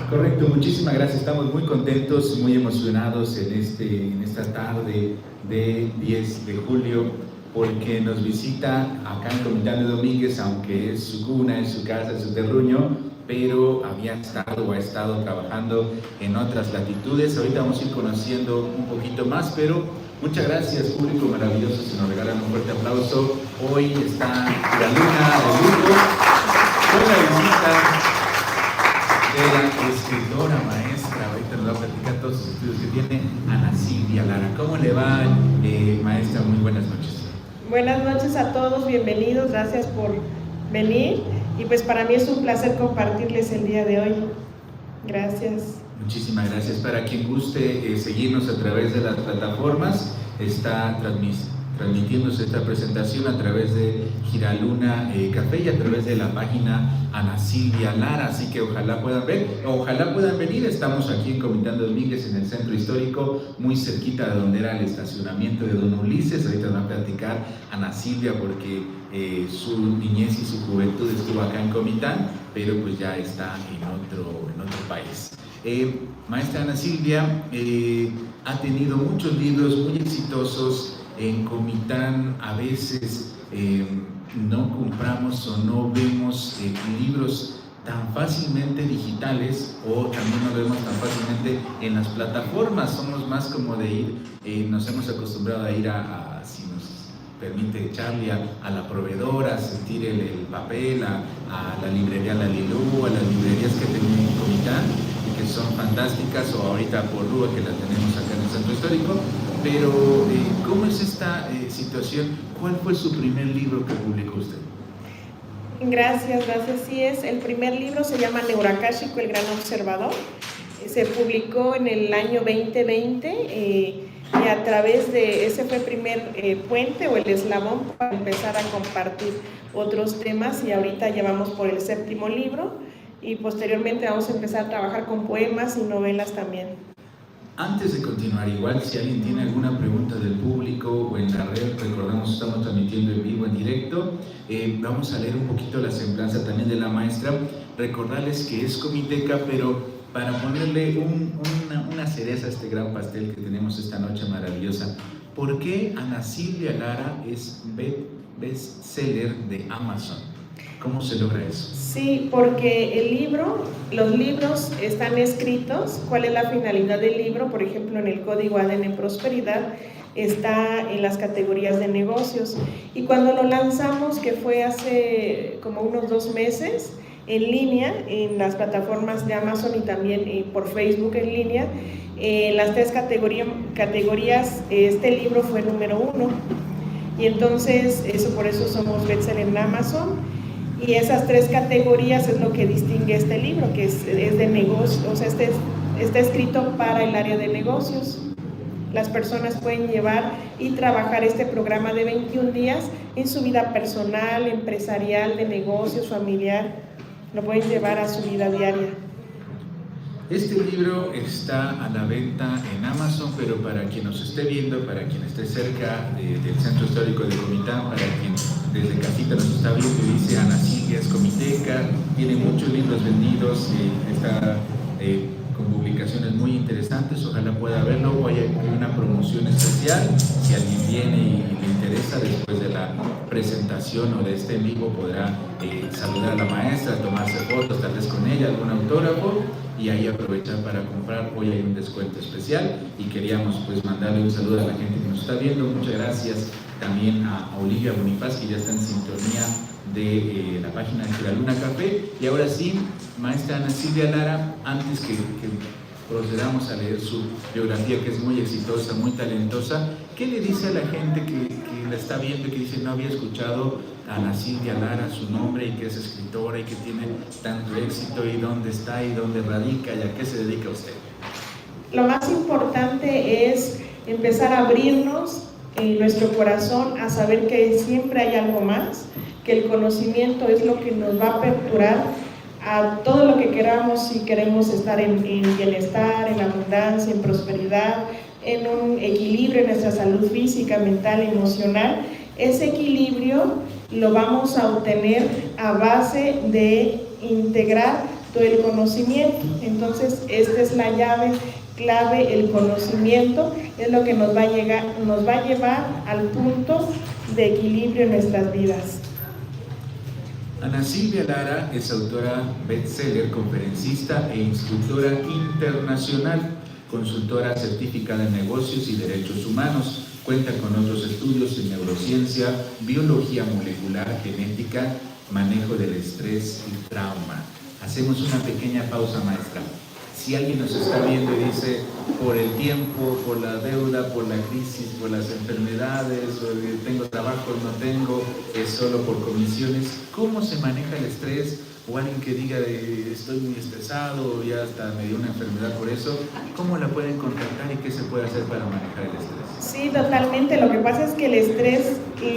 Correcto, muchísimas gracias. Estamos muy contentos, muy emocionados en esta tarde de 10 de julio, porque nos visita acá en Comitán de Domínguez, aunque es su cuna, es su casa, es su terruño, pero había estado o ha estado trabajando en otras latitudes. Ahorita vamos a ir conociendo un poquito más, pero muchas gracias, público maravilloso. Se nos regalan un fuerte aplauso. Hoy está la luna de lujo con la visita de la escritora, maestra, ahorita nos va a platicar todos sus estudios que tiene, Ana Silvia Lara. ¿Cómo le va, maestra? Muy buenas noches. Buenas noches a todos, bienvenidos, gracias por venir. Y pues para mí es un placer compartirles el día de hoy. Gracias. Muchísimas gracias. Para quien guste seguirnos a través de las plataformas, está transmitiéndose esta presentación a través de Giraluna Café y a través de la página Ana Silvia Lara, así que ojalá puedan ver, ojalá puedan venir. Estamos aquí en Comitán de Domínguez, en el centro histórico, muy cerquita de donde era el estacionamiento de Don Ulises. Ahorita nos va a platicar Ana Silvia porque su niñez y su juventud estuvo acá en Comitán, pero pues ya está en otro país. Maestra Ana Silvia ha tenido muchos libros muy exitosos. En Comitán a veces no compramos o no vemos libros tan fácilmente digitales, o también no vemos tan fácilmente en las plataformas. Somos más como de ir, nos hemos acostumbrado a ir si nos permite Charlie, a la proveedora, a sentir el papel, a la librería La Lilú, a las librerías que tenemos en Comitán, que son fantásticas, o ahorita por Rúa, que la tenemos acá en el centro histórico. Pero, ¿cómo es esta situación? ¿Cuál fue su primer libro que publicó usted? Gracias. Sí es. El primer libro se llama Neuroakáshico, el gran observador. Se publicó en el año 2020 y a través de ese fue el primer puente o el eslabón para empezar a compartir otros temas, y ahorita llevamos por el 7º libro y posteriormente vamos a empezar a trabajar con poemas y novelas también. Antes de continuar, igual si alguien tiene alguna pregunta del público o en la red, recordamos, estamos transmitiendo en vivo, en directo, vamos a leer un poquito la semblanza también de la maestra, recordarles que es comiteca, pero para ponerle una cereza a este gran pastel que tenemos esta noche maravillosa. ¿Por qué Ana Silvia Lara es bestseller de Amazon? ¿Cómo se logra eso? Sí, porque los libros están escritos. ¿Cuál es la finalidad del libro? Por ejemplo, en el código ADN Prosperidad está en las categorías de negocios. Y cuando lo lanzamos, que fue hace como unos 2 meses, en línea, en las plataformas de Amazon y también por Facebook en línea, las 3 categorías, este libro fue número 1. Y entonces, por eso somos bestseller en Amazon. Y esas 3 categorías es lo que distingue este libro, que es de negocios, o sea, está escrito para el área de negocios. Las personas pueden llevar y trabajar este programa de 21 días en su vida personal, empresarial, de negocios, familiar. Lo pueden llevar a su vida diaria. Este libro está a la venta en Amazon, pero para quien nos esté viendo, para quien esté cerca del centro histórico de Comitán, para quien desde casita nos está viendo y dice Ana Silvia es comiteca, tiene muchos libros vendidos, está con publicaciones muy interesantes, ojalá pueda verlo. Hoy hay una promoción especial, si alguien viene y le interesa, después de la presentación o de este en vivo podrá saludar a la maestra, tomarse fotos tal vez con ella, algún autógrafo, y ahí aprovechar para comprar. Hoy hay un descuento especial y queríamos pues mandarle un saludo a la gente que nos está viendo. Muchas gracias también a Olivia Bonifaz, que ya está en sintonía de la página de Giraluna Café. Y ahora sí, maestra Ana Silvia Lara, antes que procedamos a leer su biografía, que es muy exitosa, muy talentosa, ¿qué le dice a la gente que la está viendo y que dice no había escuchado a Ana Silvia Lara, su nombre, y que es escritora y que tiene tanto éxito, y dónde está y dónde radica y a qué se dedica usted? Lo más importante es empezar a abrirnos en nuestro corazón a saber que siempre hay algo más, que el conocimiento es lo que nos va a aperturar a todo lo que queramos, si queremos estar en bienestar, en abundancia, en prosperidad, en un equilibrio en nuestra salud física, mental, emocional. Ese equilibrio lo vamos a obtener a base de integrar todo el conocimiento. Entonces, esta es la llave clave, el conocimiento es lo que nos va a llevar al punto de equilibrio en nuestras vidas. Ana Silvia Lara es autora bestseller, conferencista e instructora internacional, consultora certificada en negocios y derechos humanos. Cuenta con otros estudios en neurociencia, biología molecular, genética, manejo del estrés y trauma. Hacemos una pequeña pausa, maestra. Si alguien nos está viendo y dice, por el tiempo, por la deuda, por la crisis, por las enfermedades, o tengo trabajo, no tengo, es solo por comisiones, ¿cómo se maneja el estrés? O alguien que diga, estoy muy estresado, ya hasta me dio una enfermedad por eso, ¿cómo la pueden contactar y qué se puede hacer para manejar el estrés? Sí, totalmente. Lo que pasa es que el estrés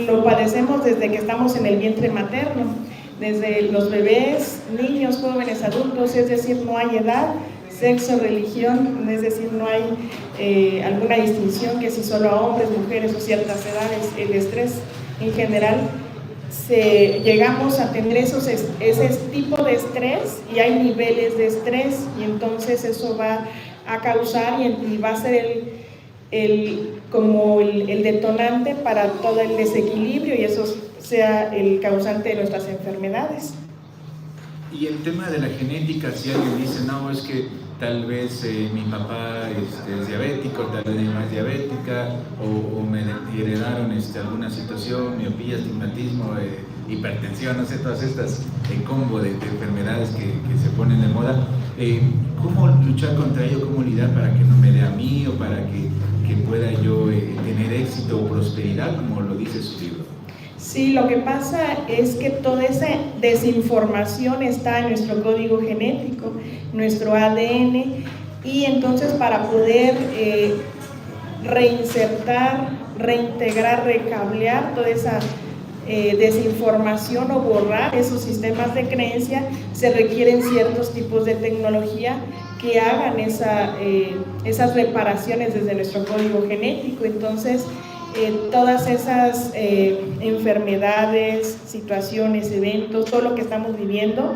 lo padecemos desde que estamos en el vientre materno, desde los bebés, niños, jóvenes, adultos, es decir, no hay edad, sexo, religión, es decir, no hay alguna distinción que si solo a hombres, mujeres o ciertas edades. El estrés en general, llegamos a tener ese tipo de estrés y hay niveles de estrés y entonces eso va a causar y va a ser como el detonante para todo el desequilibrio y eso sea el causante de nuestras enfermedades. Y el tema de la genética, si alguien dice, no, es que tal vez mi papá es diabético, tal vez mi mamá es diabética, o me heredaron alguna situación, miopía, astigmatismo, hipertensión, no sé, todas estas combo de enfermedades que se ponen de moda. ¿Cómo luchar contra ello? ¿Cómo lidiar para que no me dé a mí o para que pueda yo tener éxito o prosperidad, como lo dice su libro? Sí, lo que pasa es que toda esa desinformación está en nuestro código genético, nuestro ADN, y entonces para poder reinsertar, reintegrar, recablear toda esa desinformación o borrar esos sistemas de creencia, se requieren ciertos tipos de tecnología que hagan esas reparaciones desde nuestro código genético. Entonces, todas esas enfermedades, situaciones, eventos, todo lo que estamos viviendo,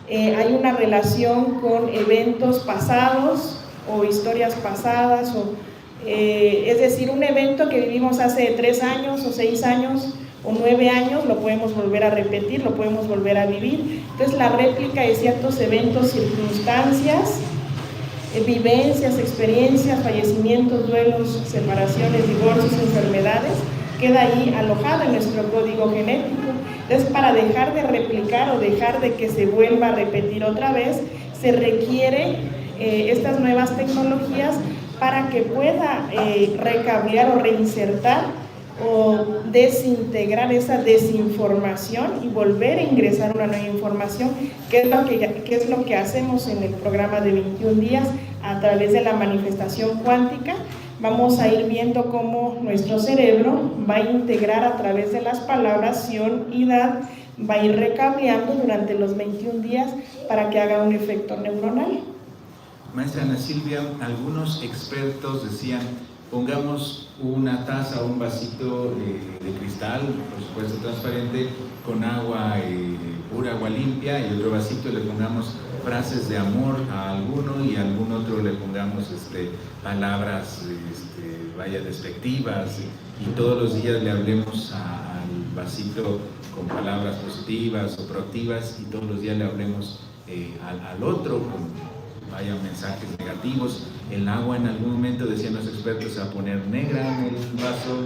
hay una relación con eventos pasados o historias pasadas, es decir, un evento que vivimos hace 3 años o 6 años o 9 años, lo podemos volver a repetir, lo podemos volver a vivir. Entonces la réplica de ciertos eventos, circunstancias, vivencias, experiencias, fallecimientos, duelos, separaciones, divorcios, enfermedades, queda ahí alojado en nuestro código genético. Entonces, para dejar de replicar o dejar de que se vuelva a repetir otra vez, se requiere estas nuevas tecnologías para que pueda recablear o reinsertar o desintegrar esa desinformación y volver a ingresar una nueva información, que es lo que hacemos en el programa de 21 días a través de la manifestación cuántica. Vamos a ir viendo cómo nuestro cerebro va a integrar a través de las palabras Sion y Dad, va a ir recableando durante los 21 días para que haga un efecto neuronal. Maestra Ana Silvia, algunos expertos decían, pongamos una taza o un vasito de cristal, por supuesto transparente, con agua pura, agua limpia, y otro vasito le pongamos frases de amor a alguno y a algún otro le pongamos palabras despectivas, y todos los días le hablemos al vasito con palabras positivas o proactivas, y todos los días le hablemos al otro con mensajes negativos. El agua en algún momento, decían los expertos, se va a poner negra en el vaso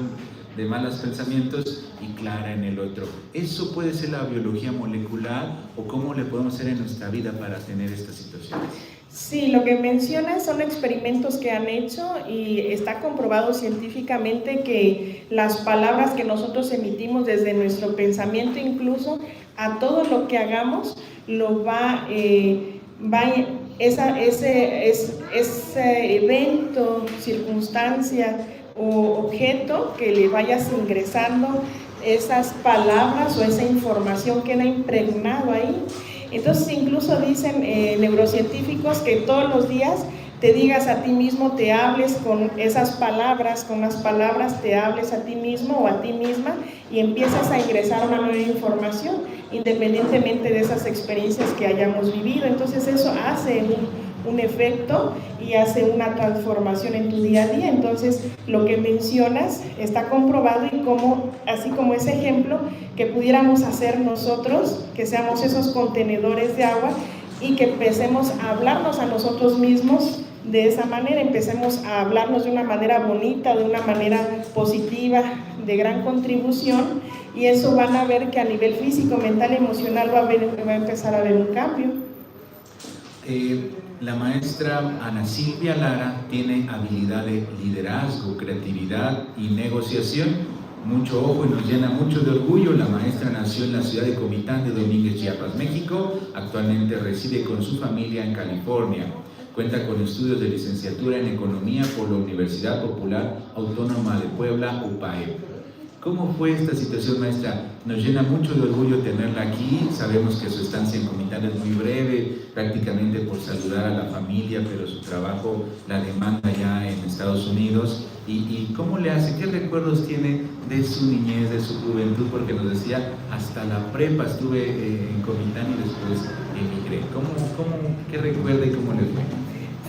de malos pensamientos y clara en el otro. ¿Eso puede ser la biología molecular o cómo le podemos hacer en nuestra vida para tener estas situaciones? Sí, lo que mencionas son experimentos que han hecho y está comprobado científicamente que las palabras que nosotros emitimos desde nuestro pensamiento, incluso a todo lo que hagamos, ese evento, circunstancia o objeto que le vayas ingresando, esas palabras o esa información queda impregnado ahí. Entonces incluso dicen neurocientíficos que todos los días te digas a ti mismo, te hables con esas palabras, con las palabras te hables a ti mismo o a ti misma y empiezas a ingresar una nueva información, independientemente de esas experiencias que hayamos vivido. Entonces eso hace un efecto y hace una transformación en tu día a día. Entonces lo que mencionas está comprobado, y como, así como ese ejemplo, que pudiéramos hacer nosotros, que seamos esos contenedores de agua y que empecemos a hablarnos a nosotros mismos de esa manera, empecemos a hablarnos de una manera bonita, de una manera positiva, de gran contribución, y eso van a ver que a nivel físico, mental, emocional va a empezar a haber un cambio. La maestra Ana Silvia Lara tiene habilidad de liderazgo, creatividad y negociación. Mucho ojo y nos llena mucho de orgullo. La maestra nació en la ciudad de Comitán de Domínguez, Chiapas, México. Actualmente reside con su familia en California. Cuenta con estudios de licenciatura en Economía por la Universidad Popular Autónoma de Puebla, UPAEP. ¿Cómo fue esta situación, maestra? Nos llena mucho de orgullo tenerla aquí. Sabemos que su estancia en Comitán es muy breve, prácticamente por saludar a la familia, pero su trabajo la demanda ya en Estados Unidos. ¿Y cómo le hace? ¿Qué recuerdos tiene de su niñez, de su juventud? Porque nos decía, hasta la prepa estuve en Comitán y después emigré. ¿Qué recuerda y cómo le fue?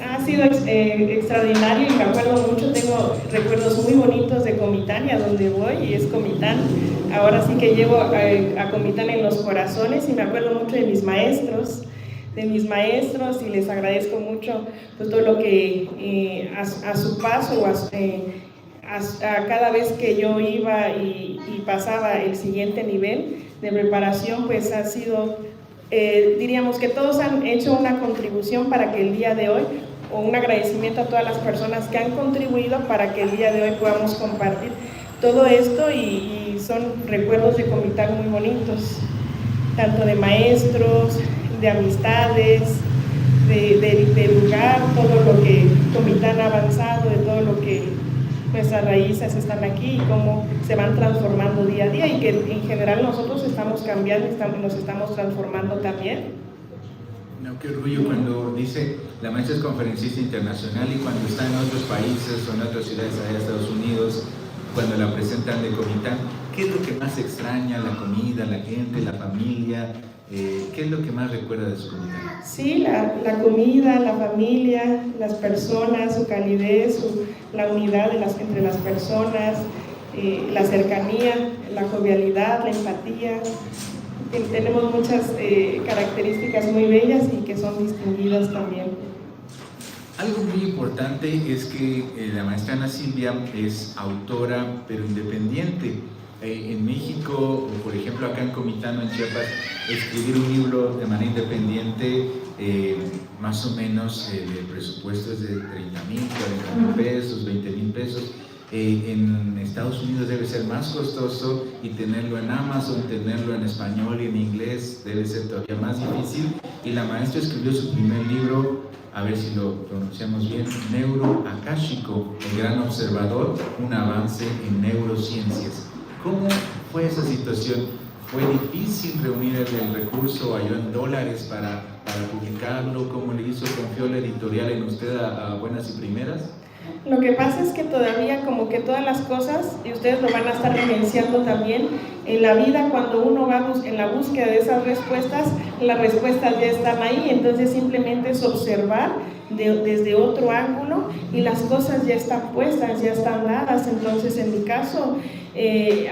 Ha sido extraordinario y me acuerdo mucho, tengo recuerdos muy bonitos de Comitán y a donde voy, y es Comitán. Ahora sí que llevo a Comitán en los corazones, y me acuerdo mucho de mis maestros, y les agradezco mucho pues, todo lo que a su paso, a cada vez que yo iba y pasaba el siguiente nivel de preparación, pues ha sido, diríamos que todos han hecho una contribución para que el día de hoy, o un agradecimiento a todas las personas que han contribuido para que el día de hoy podamos compartir todo esto, y son recuerdos de Comitán muy bonitos, tanto de maestros, de amistades, de lugar, todo lo que Comitán ha avanzado, de todo lo que nuestras raíces están aquí y cómo se van transformando día a día, y que en general nosotros estamos cambiando y nos estamos transformando también. No, qué orgullo cuando dice, la maestra es conferencista internacional, y cuando está en otros países o en otras ciudades allá de Estados Unidos, cuando la presentan de Comitán, ¿qué es lo que más extraña? ¿La comida, la gente, la familia? ¿Qué es lo que más recuerda de su Comitán? Sí, la comida, la familia, las personas, su calidez, la unidad entre las personas, la cercanía, la jovialidad, la empatía. Tenemos muchas características muy bellas y que son distinguidas también. Algo muy importante es que la maestra Ana Silvia es autora, pero independiente. En México, por ejemplo, acá en Comitán, en Chiapas, escribir un libro de manera independiente, más o menos el presupuesto es de 30,000, 40,000 pesos, 20,000 pesos. En Estados Unidos debe ser más costoso, y tenerlo en Amazon, tenerlo en español y en inglés debe ser todavía más difícil. Y la maestra escribió su primer libro, a ver si lo pronunciamos bien, Neuroakáshico, el gran observador, un avance en neurociencias. ¿Cómo fue esa situación? ¿Fue difícil reunir el recurso allá en dólares para publicarlo? ¿Cómo le hizo? ¿Confió la editorial en usted a buenas y primeras? Lo que pasa es que todavía, como que todas las cosas, y ustedes lo van a estar vivenciando también en la vida, cuando uno va en la búsqueda de esas respuestas, las respuestas ya están ahí. Entonces simplemente es observar desde otro ángulo, y las cosas ya están puestas, ya están dadas. Entonces en mi caso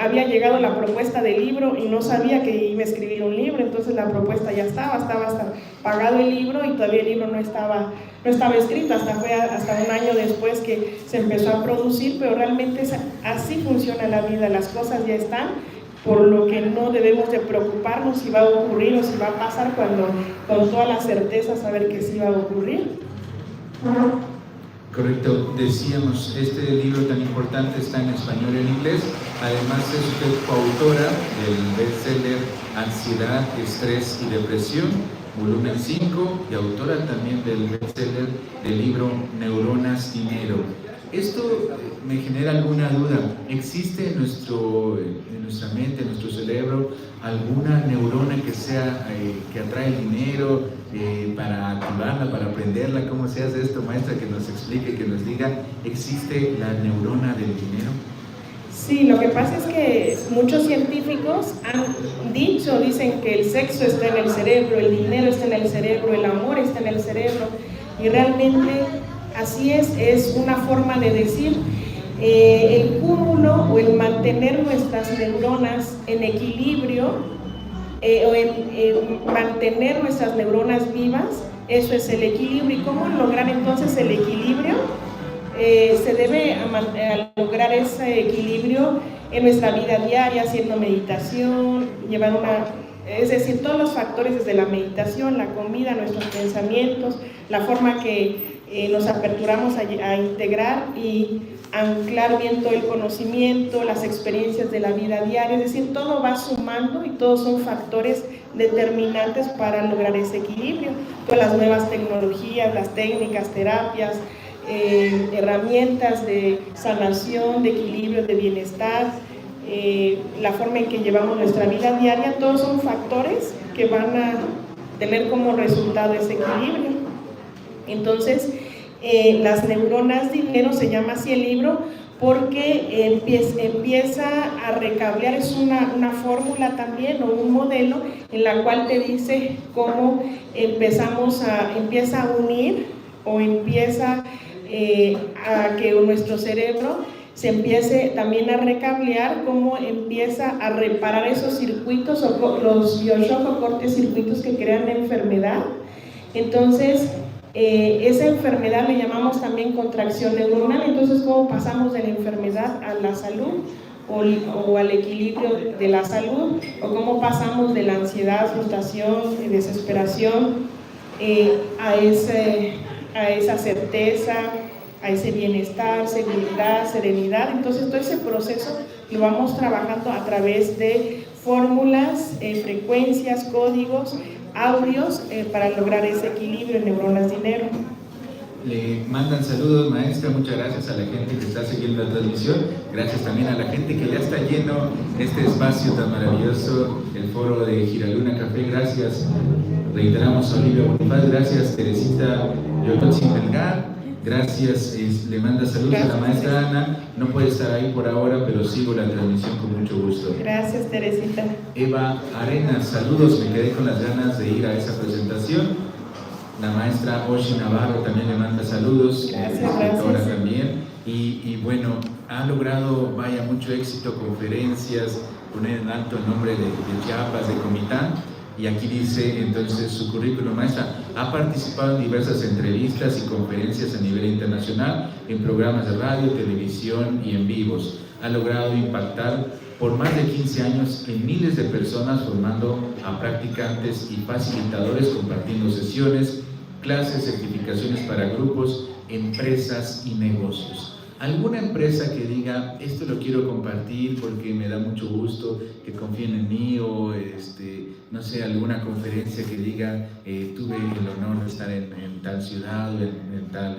había llegado la propuesta del libro y no sabía que iba a escribir un libro, entonces la propuesta ya estaba hasta pagado el libro, y todavía el libro no estaba escrito, fue hasta un año después que se empezó a producir. Pero realmente así funciona la vida, las cosas ya están, por lo que no debemos de preocuparnos si va a ocurrir o si va a pasar, cuando con toda la certeza saber que sí va a ocurrir. Correcto, decíamos, este libro tan importante está en español y en inglés. Además es usted coautora del bestseller Ansiedad, Estrés y Depresión, volumen 5, y autora también del bestseller del libro Neuronas Dinero. Esto me genera alguna duda. ¿Existe en nuestra mente, en nuestro cerebro, alguna neurona que atrae el dinero, para activarla, para aprenderla? ¿Cómo se hace esto, maestra? Que nos explique, que nos diga, ¿existe la neurona del dinero? Sí, lo que pasa es que muchos científicos dicen que el sexo está en el cerebro, el dinero está en el cerebro, el amor está en el cerebro, y realmente así es una forma de decir. El cúmulo o el mantener nuestras neuronas en equilibrio o en mantener nuestras neuronas vivas, eso es el equilibrio. ¿Y cómo lograr entonces el equilibrio? Se debe a lograr ese equilibrio en nuestra vida diaria, haciendo meditación, es decir, todos los factores desde la meditación, la comida, nuestros pensamientos, la forma que nos aperturamos a integrar y anclar bien todo el conocimiento, las experiencias de la vida diaria, es decir, todo va sumando y todos son factores determinantes para lograr ese equilibrio. Todas las nuevas tecnologías, las técnicas, terapias, herramientas de sanación, de equilibrio, de bienestar, la forma en que llevamos nuestra vida diaria, todos son factores que van a tener como resultado ese equilibrio. Entonces, las neuronas dinero, se llama así el libro, porque empieza a recablear, es una fórmula también o un modelo en la cual te dice cómo empieza a unir o empieza a que nuestro cerebro se empiece también a recablear, cómo empieza a reparar esos circuitos o los bioshock o cortes circuitos que crean la enfermedad. Entonces, esa enfermedad le llamamos también contracción neuronal. Entonces, ¿cómo pasamos de la enfermedad a la salud o al equilibrio de la salud? ¿O cómo pasamos de la ansiedad, frustración, desesperación a esa certeza, a ese bienestar, seguridad, serenidad? Entonces, todo ese proceso lo vamos trabajando a través de fórmulas, frecuencias, códigos, audios para lograr ese equilibrio en neuronas dinero. Le mandan saludos, maestra, muchas gracias a la gente que está siguiendo la transmisión, gracias también a la gente que ya está lleno este espacio tan maravilloso, el foro de Giraluna Café, gracias, reiteramos a Olivia Bonifaz, gracias Teresita Yototsin Melgar, gracias, le manda saludos gracias a la maestra Ana, no puede estar ahí por ahora, pero sigo la transmisión con mucho gusto. Gracias Teresita. Eva Arenas, saludos, me quedé con las ganas de ir a esa presentación. La maestra Oshi Navarro también le manda saludos, escritora también, y bueno, ha logrado, vaya, mucho éxito, conferencias, poner en alto el nombre de Chiapas, de Comitán, y aquí dice entonces su currículum, maestra, ha participado en diversas entrevistas y conferencias a nivel internacional, en programas de radio, televisión y en vivos, ha logrado impactar por más de 15 años en miles de personas, formando a practicantes y facilitadores, compartiendo sesiones, clases, certificaciones para grupos, empresas y negocios. ¿Alguna empresa que diga, esto lo quiero compartir porque me da mucho gusto, que confíen en mí, o no sé, alguna conferencia que diga, tuve el honor de estar en tal ciudad, o en tal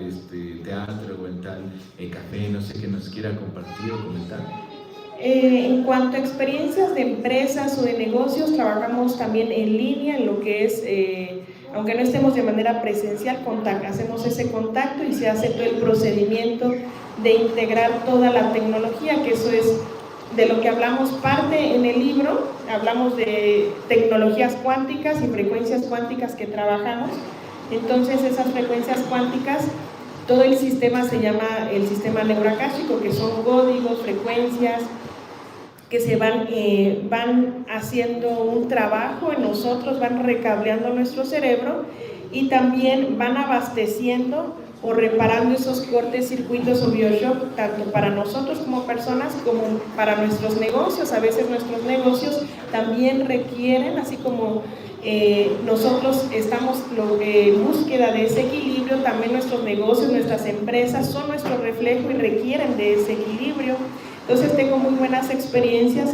teatro, o en tal café, no sé, que nos quiera compartir o comentar? En cuanto a experiencias de empresas o de negocios, trabajamos también en línea, en lo que es, aunque no estemos de manera presencial, hacemos ese contacto y se hace todo el procedimiento de integrar toda la tecnología, que eso es de lo que hablamos parte en el libro. Hablamos de tecnologías cuánticas y frecuencias cuánticas que trabajamos. Entonces, esas frecuencias cuánticas, todo el sistema se llama el sistema neuroacástico, que son códigos, frecuencias que se van haciendo un trabajo en nosotros, van recableando nuestro cerebro y también van abasteciendo o reparando esos cortes, circuitos o bioshock, tanto para nosotros como personas como para nuestros negocios. A veces nuestros negocios también requieren, así como nosotros estamos en búsqueda de ese equilibrio, también nuestros negocios, nuestras empresas son nuestro reflejo y requieren de ese equilibrio. Entonces tengo muy buenas experiencias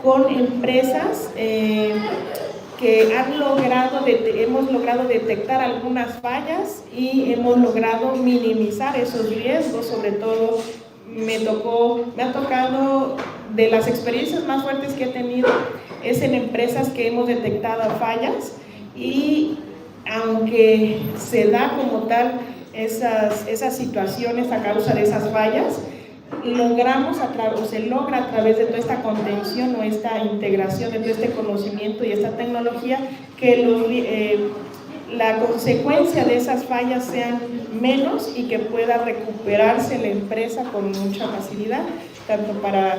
con empresas que hemos logrado detectar algunas fallas y hemos logrado minimizar esos riesgos. Sobre todo me ha tocado, de las experiencias más fuertes que he tenido, es en empresas que hemos detectado fallas y aunque se da como tal esas situaciones a causa de esas fallas, se logra a través de toda esta contención o esta integración de todo este conocimiento y esta tecnología que la consecuencia de esas fallas sean menos y que pueda recuperarse la empresa con mucha facilidad, tanto para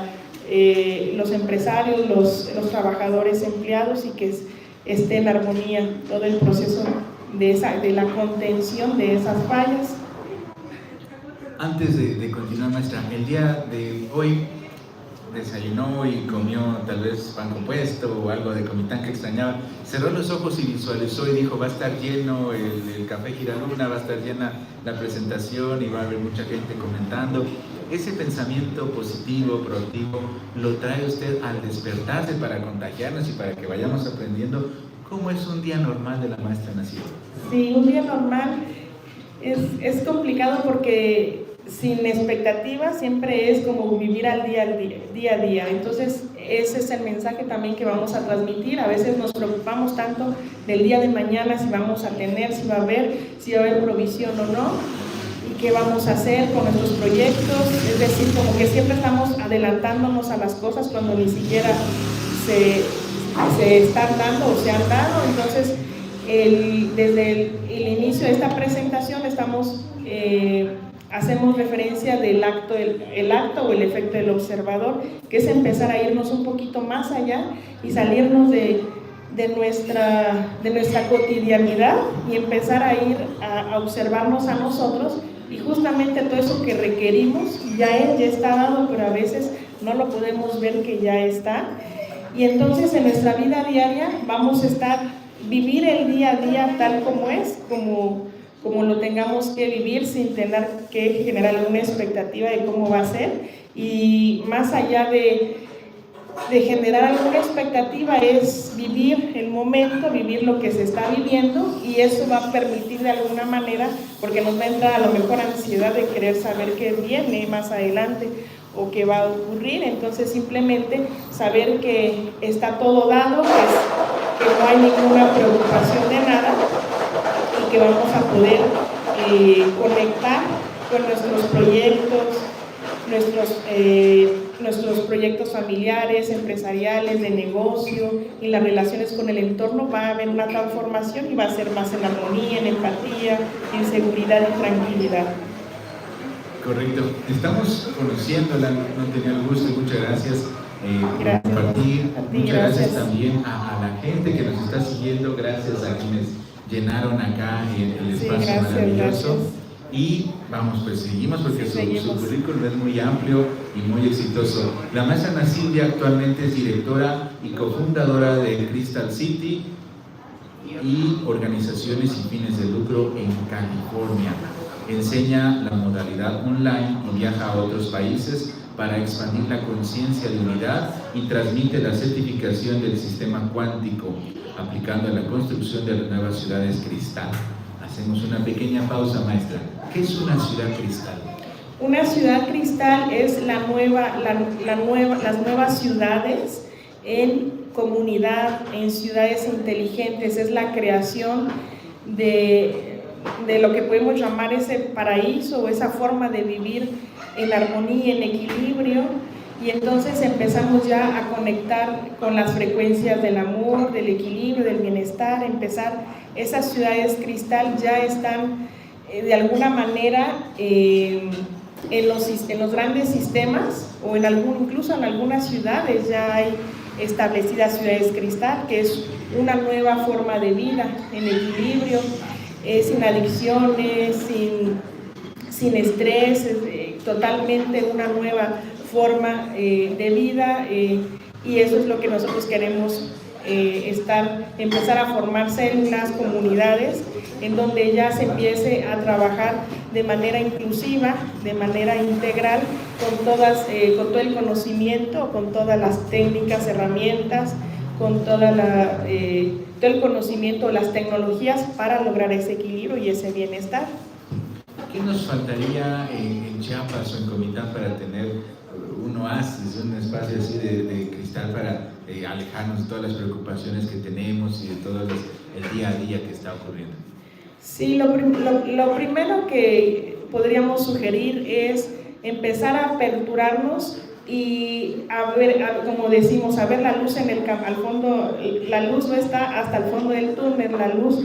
los empresarios, los trabajadores empleados, y que esté en armonía todo el proceso de la contención de esas fallas. Antes de continuar, maestra, el día de hoy desayunó y comió tal vez pan compuesto o algo de Comitán que extrañaba, cerró los ojos y visualizó y dijo: va a estar lleno el Café Giraluna, va a estar llena la presentación y va a haber mucha gente comentando. Ese pensamiento positivo, proactivo, lo trae usted al despertarse para contagiarnos y para que vayamos aprendiendo cómo es un día normal de la maestra Nacida. Sí, un día normal es complicado porque sin expectativas siempre es como vivir al día a día. Entonces ese es el mensaje también que vamos a transmitir. A veces nos preocupamos tanto del día de mañana, si vamos a tener, si va a haber provisión o no, y qué vamos a hacer con nuestros proyectos. Es decir, como que siempre estamos adelantándonos a las cosas cuando ni siquiera se están dando o se han dado. Entonces desde el inicio de esta presentación hacemos referencia del acto, el acto o el efecto del observador, que es empezar a irnos un poquito más allá y salirnos de nuestra cotidianidad y empezar a ir a observarnos a nosotros, y justamente todo eso que requerimos ya está dado, pero a veces no lo podemos ver que ya está. Y entonces en nuestra vida diaria vamos a vivir el día a día tal como es, como lo tengamos que vivir, sin tener que generar alguna expectativa de cómo va a ser. Y más allá de generar alguna expectativa, es vivir el momento, vivir lo que se está viviendo, y eso va a permitir de alguna manera, porque nos va a entrar a lo mejor ansiedad de querer saber qué viene más adelante o qué va a ocurrir. Entonces simplemente saber que está todo dado, que no hay ninguna preocupación de nada, y que vamos a poder conectar con nuestros proyectos, nuestros proyectos familiares, empresariales, de negocio, y las relaciones con el entorno. Va a haber una transformación y va a ser más en armonía, en empatía, en seguridad y tranquilidad. Correcto. Estamos conociéndola, no tenía el gusto, y muchas gracias por compartir. Muchas gracias también a la gente que nos está siguiendo, gracias a quienes llenaron acá el espacio maravilloso. Gracias. Y vamos, pues seguimos, porque su currículum es muy amplio y muy exitoso. La maestra Nacida actualmente es directora y cofundadora de Crystal City y organizaciones sin fines de lucro en California. Enseña la modalidad online y viaja a otros países para expandir la conciencia de unidad, y transmite la certificación del sistema cuántico, aplicando a la construcción de las nuevas ciudades cristal. Hacemos una pequeña pausa, maestra. ¿Qué es una ciudad cristal? Una ciudad cristal es las nuevas ciudades en comunidad, en ciudades inteligentes. Es la creación de lo que podemos llamar ese paraíso, o esa forma de vivir en armonía, en equilibrio. Y entonces empezamos ya a conectar con las frecuencias del amor, del equilibrio, del bienestar. Esas ciudades cristal ya están de alguna manera en los grandes sistemas, o incluso en algunas ciudades ya hay establecidas ciudades cristal, que es una nueva forma de vida en equilibrio, sin adicciones, sin estrés, totalmente una nueva forma de vida, y eso es lo que nosotros queremos empezar a formar células, comunidades, en donde ya se empiece a trabajar de manera inclusiva, de manera integral, con todo el conocimiento, con todas las técnicas, herramientas, con todo el conocimiento, las tecnologías, para lograr ese equilibrio y ese bienestar. ¿Qué nos faltaría en Chiapas o en Comitán para tener un oasis, un espacio así de cristal, para alejarnos de todas las preocupaciones que tenemos y de todas el día a día que está ocurriendo? Sí, lo primero que podríamos sugerir es empezar a aperturarnos y a ver, como decimos, a ver la luz en al fondo. La luz no está hasta el fondo del túnel, la luz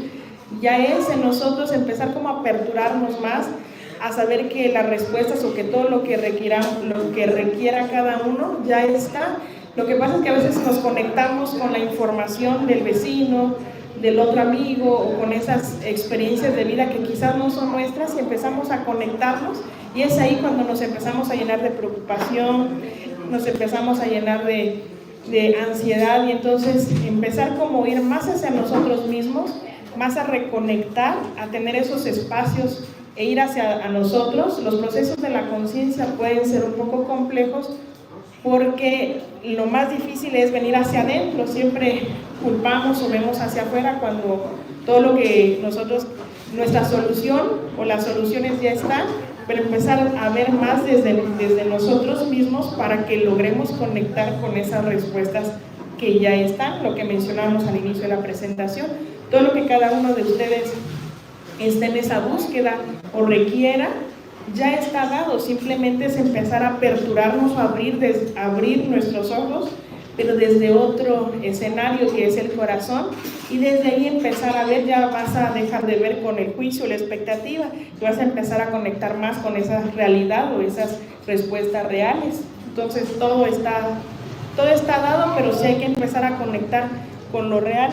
ya es en nosotros, empezar como a aperturarnos más, a saber que las respuestas o que todo lo que requiera cada uno ya está. Lo que pasa es que a veces nos conectamos con la información del vecino, del otro amigo, o con esas experiencias de vida que quizás no son nuestras, y empezamos a conectarnos, y es ahí cuando nos empezamos a llenar de preocupación, nos empezamos a llenar de ansiedad, y entonces empezar como ir más hacia nosotros mismos, más a reconectar, a tener esos espacios e ir hacia a nosotros. Los procesos de la conciencia pueden ser un poco complejos, porque lo más difícil es venir hacia adentro. Siempre culpamos o vemos hacia afuera cuando todo lo que nosotros, nuestra solución o las soluciones ya están, pero empezar a ver más desde nosotros mismos para que logremos conectar con esas respuestas que ya están, lo que mencionamos al inicio de la presentación. Todo lo que cada uno de ustedes esté en esa búsqueda o requiera, ya está dado. Simplemente es empezar a aperturarnos o abrir nuestros ojos, pero desde otro escenario que es el corazón, y desde ahí empezar a ver. Ya vas a dejar de ver con el juicio, la expectativa, y vas a empezar a conectar más con esa realidad o esas respuestas reales. Entonces todo está dado, pero sí hay que empezar a conectar con lo real.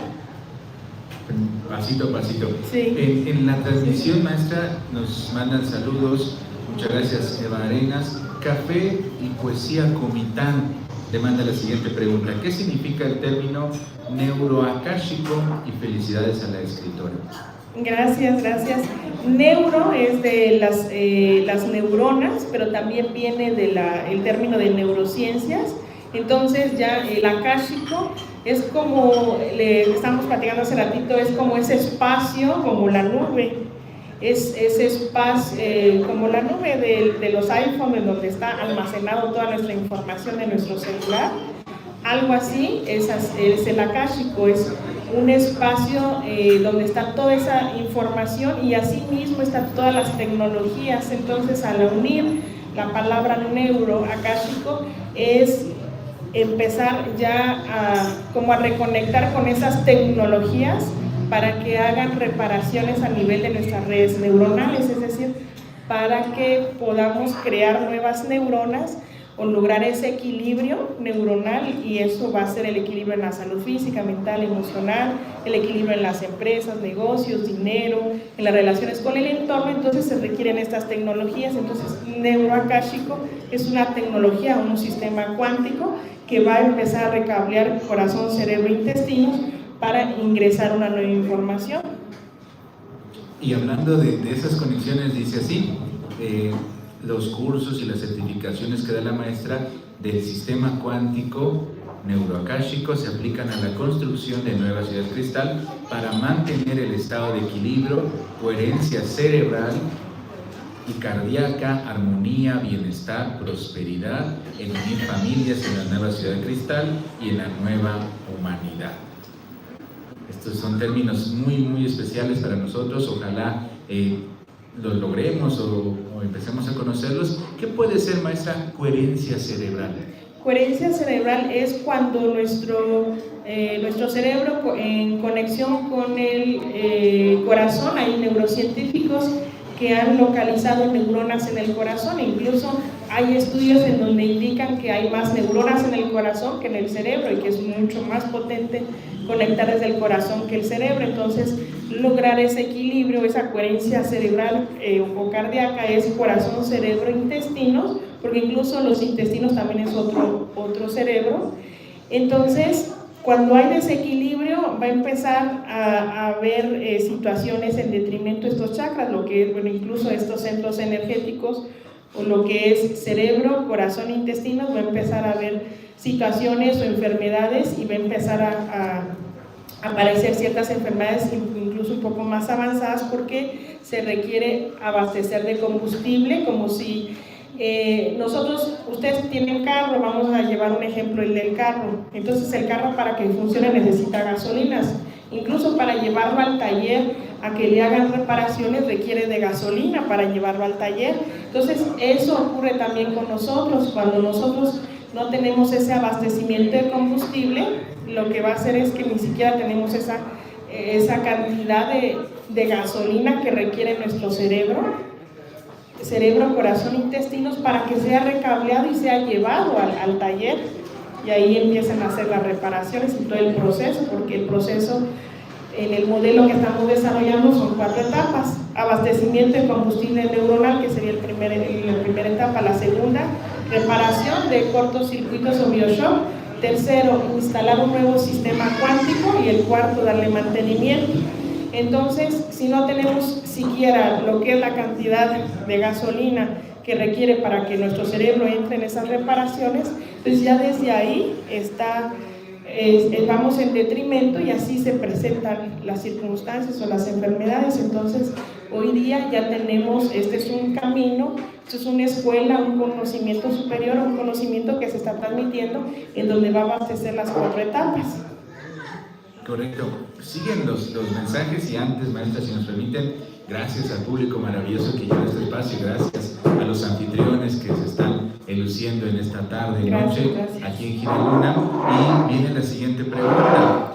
Pasito a pasito. Sí. En la transmisión, maestra, nos mandan saludos. Muchas gracias, Eva Arenas. Café y Poesía Comitán le manda la siguiente pregunta: ¿qué significa el término neuroakáshico? Y felicidades a la escritora. Gracias. Neuro es de las neuronas, pero también viene el término de neurociencias. Entonces ya el akáshico es como, le estamos platicando hace ratito, es como ese espacio, como la nube. Es ese espacio, como la nube de los iPhones, en donde está almacenado toda nuestra información de nuestro celular. Algo así es el akáshico, es un espacio donde está toda esa información, y así mismo están todas las tecnologías. Entonces, al unir la palabra neuroakáshico, es empezar ya como a reconectar con esas tecnologías para que hagan reparaciones a nivel de nuestras redes neuronales, es decir, para que podamos crear nuevas neuronas o lograr ese equilibrio neuronal, y eso va a ser el equilibrio en la salud física, mental, emocional, el equilibrio en las empresas, negocios, dinero, en las relaciones con el entorno. Entonces se requieren estas tecnologías. Entonces neuroakáshico es una tecnología, un sistema cuántico que va a empezar a recablear corazón, cerebro e intestinos para ingresar una nueva información. Y hablando de esas conexiones, dice así: los cursos y las certificaciones que da la maestra del sistema cuántico neuroakáshico se aplican a la construcción de Nueva Ciudad Cristal para mantener el estado de equilibrio, coherencia cerebral y cardíaca, armonía, bienestar, prosperidad, en unir familias en la Nueva Ciudad Cristal y en la nueva humanidad. Estos son términos muy, muy especiales para nosotros. Ojalá los logremos o empecemos a conocerlos. ¿Qué puede ser, maestra, coherencia cerebral? Coherencia cerebral es cuando nuestro cerebro, en conexión con el corazón, hay neurocientíficos que han localizado neuronas en el corazón. Incluso hay estudios en donde indican que hay más neuronas en el corazón que en el cerebro, y que es mucho más potente conectar desde el corazón que el cerebro. Entonces, lograr ese equilibrio, esa coherencia cerebral o cardíaca, es corazón, cerebro, intestinos, porque incluso los intestinos también es otro cerebro. Entonces, cuando hay desequilibrio, va a empezar a haber situaciones en detrimento de estos chakras, lo que es, bueno, incluso estos centros energéticos, o lo que es cerebro, corazón, intestinos. Va a empezar a haber situaciones o enfermedades, y va a empezar a aparecer ciertas enfermedades incluso un poco más avanzadas, porque se requiere abastecer de combustible, como si ustedes tienen carro, vamos a llevar un ejemplo, el del carro. Entonces el carro, para que funcione, necesita gasolinas. Incluso para llevarlo al taller, a que le hagan reparaciones, requiere de gasolina para llevarlo al taller. Entonces, eso ocurre también con nosotros. Cuando nosotros no tenemos ese abastecimiento de combustible, lo que va a hacer es que ni siquiera tenemos esa cantidad de gasolina que requiere nuestro cerebro, corazón, intestinos, para que sea recableado y sea llevado al taller, y ahí empiezan a hacer las reparaciones y todo el proceso, porque el proceso en el modelo que estamos desarrollando son 4 etapas: abastecimiento de combustible neuronal, que sería la primera etapa; la segunda, reparación de cortocircuitos o bioshock; tercero, instalar un nuevo sistema cuántico; y el cuarto, darle mantenimiento. Entonces, si no tenemos siquiera lo que es la cantidad de gasolina que requiere para que nuestro cerebro entre en esas reparaciones, pues ya desde ahí vamos en detrimento, y así se presentan las circunstancias o las enfermedades. Entonces, hoy día ya tenemos, este es un camino, esto es una escuela, un conocimiento superior, un conocimiento que se está transmitiendo, en donde va a abastecer las 4 etapas. Correcto. Siguen los mensajes, y antes, maestra, si nos permiten, gracias al público maravilloso que lleva este espacio, gracias a los anfitriones que se están luciendo en esta tarde y noche aquí en Giraluna. Y viene la siguiente pregunta.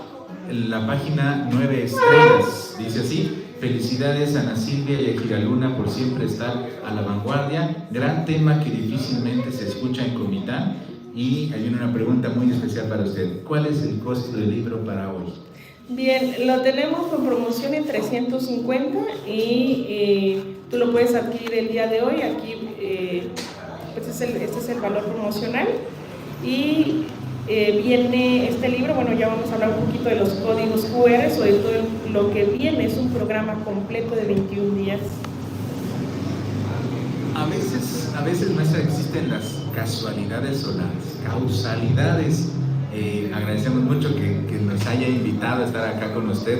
La página 9 estrellas dice así: felicidades a Ana Silvia y a Giraluna por siempre estar a la vanguardia, gran tema que difícilmente se escucha en Comitán. Y hay una pregunta muy especial para usted: ¿cuál es el costo del libro para hoy? Bien, lo tenemos con promoción en 350, y tú lo puedes adquirir el día de hoy. Aquí pues este es el valor promocional, y viene este libro. Bueno, ya vamos a hablar un poquito de los códigos QR, sobre todo lo que viene. Es un programa completo de 21 días. A veces, maestra, existen las casualidades o las causalidades. Agradecemos mucho que nos haya invitado a estar acá con usted.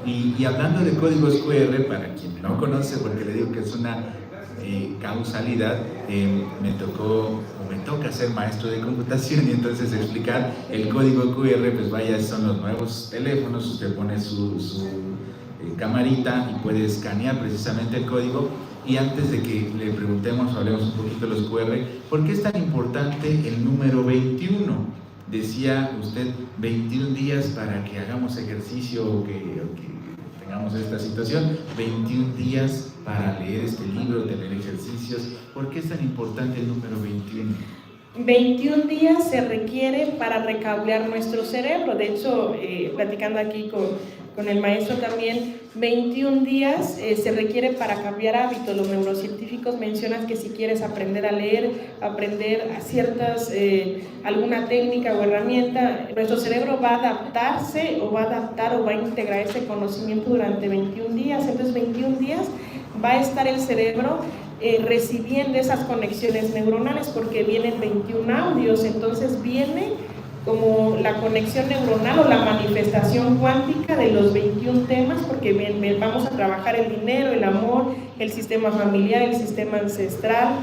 Y hablando de códigos QR, para quien no conoce, porque le digo que es una causalidad, me toca ser maestro de computación, y entonces explicar el código QR, pues vaya, son los nuevos teléfonos. Usted pone su camarita y puede escanear precisamente el código. Y antes de que le preguntemos o hablemos un poquito de los QR, ¿por qué es tan importante el número 21? Decía usted 21 días para que hagamos ejercicio o que tengamos esta situación, 21 días para leer este libro, tener ejercicios. ¿Por qué es tan importante el número 21? 21 días se requiere para recablear nuestro cerebro. De hecho, platicando aquí con el maestro también, 21 días se requiere para cambiar hábitos. Los neurocientíficos mencionan que si quieres aprender a leer, aprender a ciertas, alguna técnica o herramienta, nuestro cerebro va a adaptarse o va a adaptar o va a integrar ese conocimiento durante 21 días. Entonces, 21 días va a estar el cerebro recibiendo esas conexiones neuronales, porque vienen 21 audios. Entonces viene como la conexión neuronal o la manifestación cuántica de los 21 temas, porque vamos a trabajar el dinero, el amor, el sistema familiar, el sistema ancestral,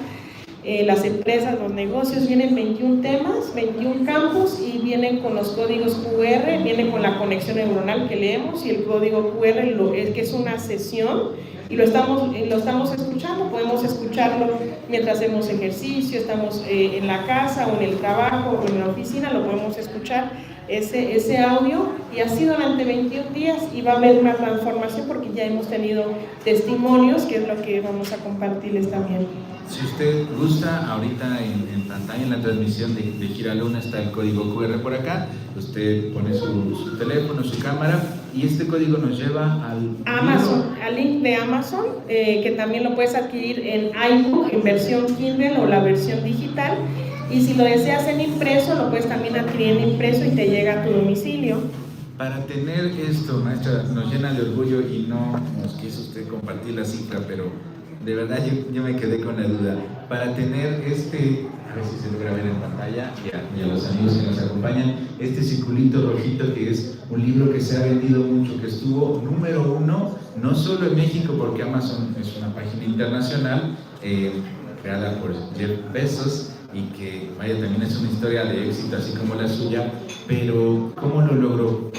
las empresas, los negocios. Vienen 21 temas, 21 campos, y vienen con los códigos QR, vienen con la conexión neuronal que leemos, y el código QR que es una sesión, y lo estamos escuchando. Podemos escucharlo mientras hacemos ejercicio, estamos en la casa o en el trabajo o en la oficina, lo podemos escuchar ese audio, y así durante 21 días, y va a haber una transformación, porque ya hemos tenido testimonios, que es lo que vamos a compartirles también. Si usted gusta, ahorita en pantalla, en la transmisión de Giraluna, está el código QR por acá. Usted pone su teléfono, su cámara, y este código nos lleva al Amazon, al link de Amazon, que también lo puedes adquirir en iBook, en versión Kindle o la versión digital. Y si lo deseas en impreso, lo puedes también adquirir en impreso y te llega a tu domicilio. Para tener esto, maestra, nos llena de orgullo, y no nos quiso usted compartir la cifra, pero de verdad yo me quedé con la duda. Para tener a ver si se logra ver en pantalla, y a los amigos que nos acompañan, este circulito rojito, que es un libro que se ha vendido mucho, que estuvo número 1, no solo en México, porque Amazon es una página internacional creada por Jeff Bezos, y que vaya, también es una historia de éxito así como la suya, pero ¿cómo lo logró?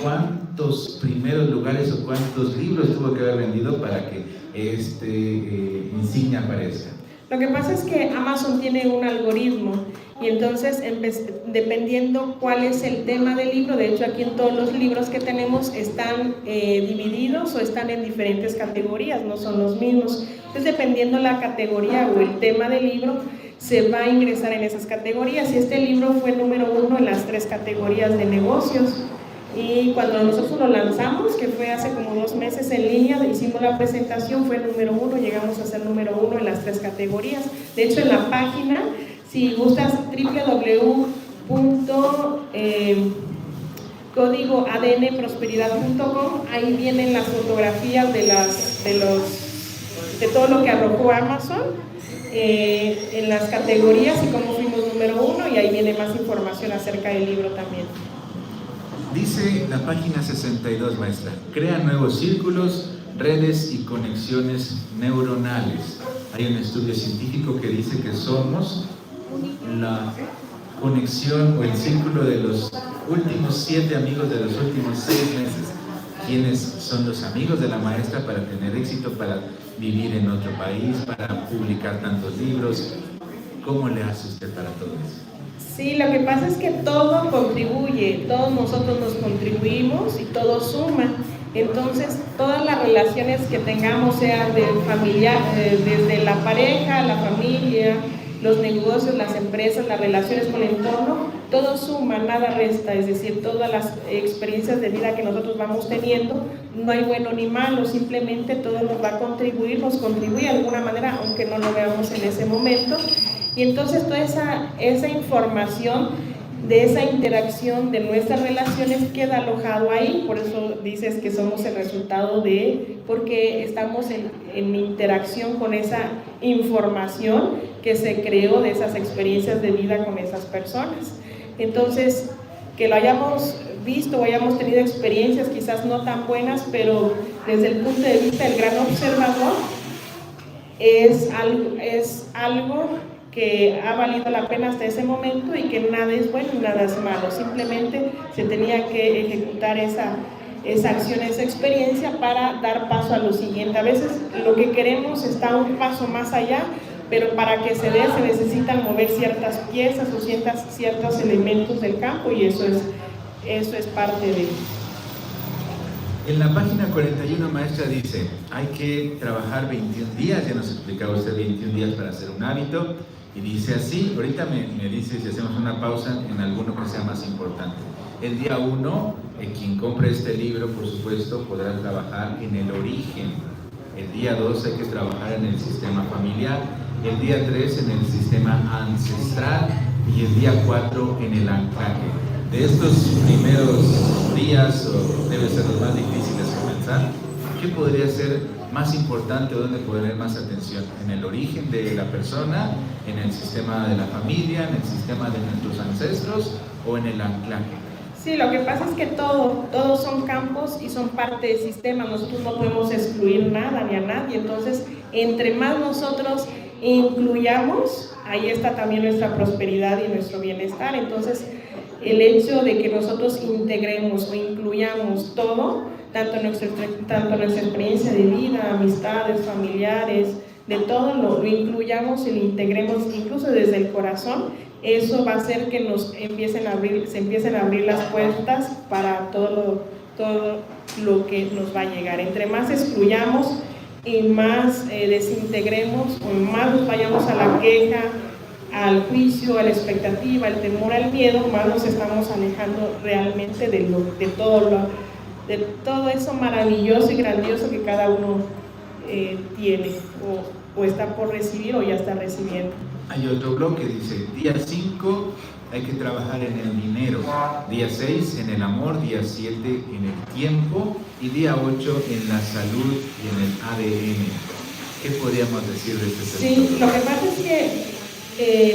¿cuántos primeros lugares o cuántos libros tuvo que haber vendido para que insignia aparezca? Lo que pasa es que Amazon tiene un algoritmo y entonces dependiendo cuál es el tema del libro, de hecho aquí en todos los libros que tenemos están divididos o están en diferentes categorías, no son los mismos. Entonces dependiendo la categoría o el tema del libro, se va a ingresar en esas categorías, y este libro fue número 1 en las 3 categorías de negocios. Y cuando nosotros lo lanzamos, que fue hace como 2 meses en línea, hicimos la presentación, fue número 1, llegamos a ser número 1 en las 3 categorías. De hecho, en la página, si gustas, www.códigoadnprosperidad.com, ahí vienen las fotografías de todo lo que arrojó Amazon en las categorías y cómo fuimos número 1, y ahí viene más información acerca del libro también. Dice la página 62, maestra: crea nuevos círculos, redes y conexiones neuronales. Hay un estudio científico que dice que somos la conexión o el círculo de los últimos 7 amigos de los últimos 6 meses. ¿Quiénes son los amigos de la maestra para tener éxito, para vivir en otro país, para publicar tantos libros? ¿Cómo le hace usted para todo eso? Sí, lo que pasa es que todo contribuye, todos nosotros nos contribuimos y todo suma. Entonces, todas las relaciones que tengamos, sean de familiar, desde la pareja, la familia, los negocios, las empresas, las relaciones con el entorno, todo suma, nada resta. Es decir, todas las experiencias de vida que nosotros vamos teniendo, no hay bueno ni malo, simplemente todo nos va a contribuir, nos contribuye de alguna manera, aunque no lo veamos en ese momento. Y entonces toda esa información de esa interacción de nuestras relaciones queda alojado ahí. Por eso dices que somos el resultado porque estamos en interacción con esa información que se creó de esas experiencias de vida con esas personas. Entonces, que lo hayamos visto o hayamos tenido experiencias quizás no tan buenas, pero desde el punto de vista del gran observador, es algo que ha valido la pena hasta ese momento, y que nada es bueno y nada es malo, simplemente se tenía que ejecutar esa acción, esa experiencia para dar paso a lo siguiente. A veces lo que queremos está un paso más allá, pero para que se dé se necesitan mover ciertas piezas o ciertos elementos del campo, y eso es parte de... En la página 41, maestra, dice: hay que trabajar 21 días, ya nos explicaba usted 21 días para hacer un hábito, y dice así, ahorita me dice si hacemos una pausa en alguno que sea más importante. El día 1, quien compre este libro, por supuesto, podrá trabajar en el origen. El día 2 hay que trabajar en el sistema familiar, el día 3 en el sistema ancestral, y el día 4 en el anclaje. De estos primeros días, o debe ser los más difíciles comenzar, ¿qué podría ser más importante o dónde poner más atención? ¿En el origen de la persona, en el sistema de la familia, en el sistema de nuestros ancestros o en el anclaje? Sí, lo que pasa es que todos son campos y son parte del sistema. Nosotros no podemos excluir nada ni a nadie. Entonces, entre más nosotros incluyamos, ahí está también nuestra prosperidad y nuestro bienestar. Entonces, el hecho de que nosotros integremos o incluyamos todo, tanto nuestra experiencia de vida, amistades, familiares, de todo lo incluyamos y lo integremos incluso desde el corazón, eso va a hacer que se empiecen a abrir las puertas para todo lo que nos va a llegar. Entre más excluyamos y más desintegremos, o más nos vayamos a la queja, al juicio, a la expectativa, al temor, al miedo, más nos estamos alejando realmente de todo eso maravilloso y grandioso que cada uno tiene o está por recibir o ya está recibiendo. Hay otro bloque, dice: día 5 hay que trabajar en el dinero, día 6 en el amor, día 7 en el tiempo, y día 8 en la salud y en el ADN. ¿Qué podríamos decir de este tema? Sí, lo que pasa es que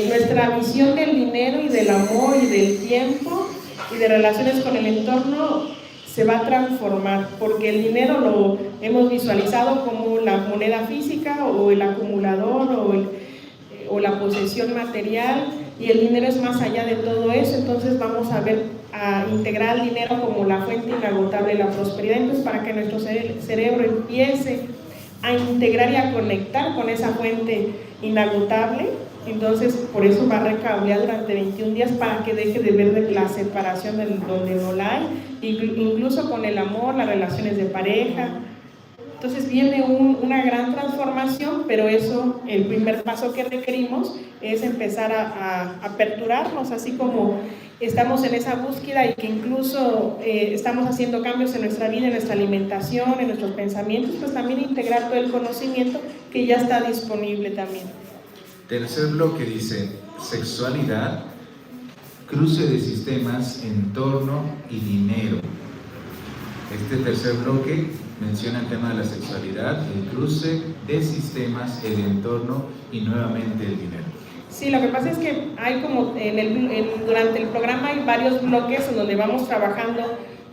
nuestra visión del dinero y del amor y del tiempo y de relaciones con el entorno se va a transformar, porque el dinero lo hemos visualizado como la moneda física o el acumulador o la posesión material, y el dinero es más allá de todo eso. Entonces vamos a integrar el dinero como la fuente inagotable de la prosperidad. Entonces, para que nuestro cerebro empiece a integrar y a conectar con esa fuente inagotable, entonces por eso va a recablear durante 21 días para que deje de ver la separación donde no la hay, incluso con el amor, las relaciones de pareja. Entonces viene una gran transformación, pero eso, el primer paso que requerimos es empezar a aperturarnos, así como estamos en esa búsqueda y que incluso estamos haciendo cambios en nuestra vida, en nuestra alimentación, en nuestros pensamientos, pues también integrar todo el conocimiento que ya está disponible también. Tercer bloque dice sexualidad, cruce de sistemas, entorno y dinero. Este tercer bloque menciona el tema de la sexualidad, el cruce de sistemas, el entorno y nuevamente el dinero. Sí, lo que pasa es que hay como durante el programa hay varios bloques en donde vamos trabajando,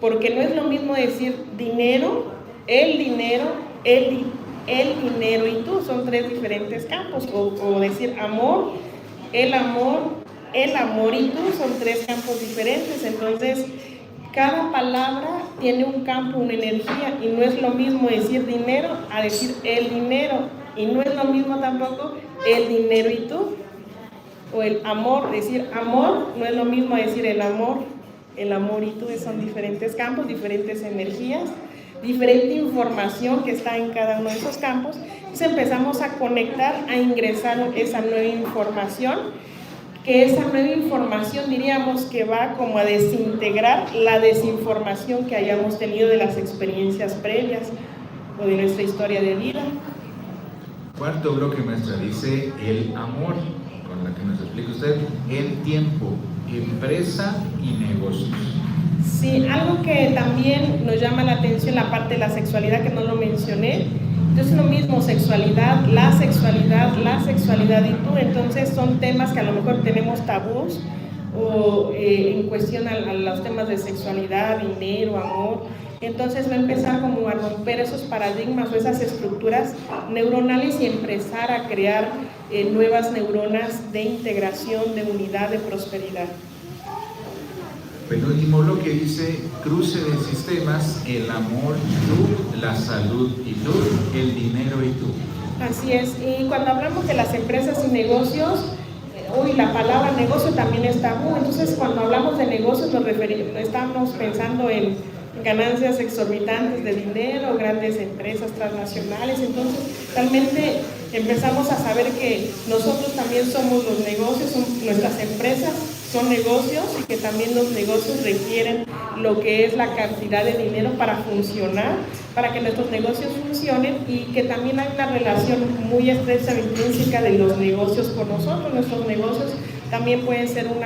porque no es lo mismo decir dinero, el dinero, el dinero y tú, son tres diferentes campos, o decir amor y tú, son tres campos diferentes. Entonces cada palabra tiene un campo, una energía, y no es lo mismo decir dinero a decir el dinero, y no es lo mismo tampoco el dinero y tú, o el amor, decir amor no es lo mismo decir el amor y tú, son diferentes campos, diferentes energías, diferente información que está en cada uno de esos campos. Entonces empezamos a conectar, a ingresar esa nueva información, que esa nueva información diríamos que va como a desintegrar la desinformación que hayamos tenido de las experiencias previas o de nuestra historia de vida. Cuarto bloque, maestra, dice el amor, con la que nos explica usted, el tiempo, empresa y negocios. Sí, algo que también nos llama la atención, la parte de la sexualidad, que no lo mencioné. Entonces lo mismo, sexualidad y tú. Entonces son temas que a lo mejor tenemos tabús o en cuestión a los temas de sexualidad, dinero, amor. Entonces va a empezar como a romper esos paradigmas o esas estructuras neuronales y empezar a crear nuevas neuronas de integración, de unidad, de prosperidad. Penúltimo bloque dice cruce de sistemas, el amor y tú, la salud y tú, el dinero y tú. Así es, y cuando hablamos de las empresas y negocios, la palabra negocio también es tabú. Entonces cuando hablamos de negocios estamos pensando en ganancias exorbitantes de dinero, grandes empresas transnacionales. Entonces realmente empezamos a saber que nosotros también somos los negocios, nuestras empresas son negocios, y que también los negocios requieren lo que es la cantidad de dinero para funcionar, para que nuestros negocios funcionen, y que también hay una relación muy estrecha, intrínseca de los negocios con nosotros. Nuestros negocios también pueden ser un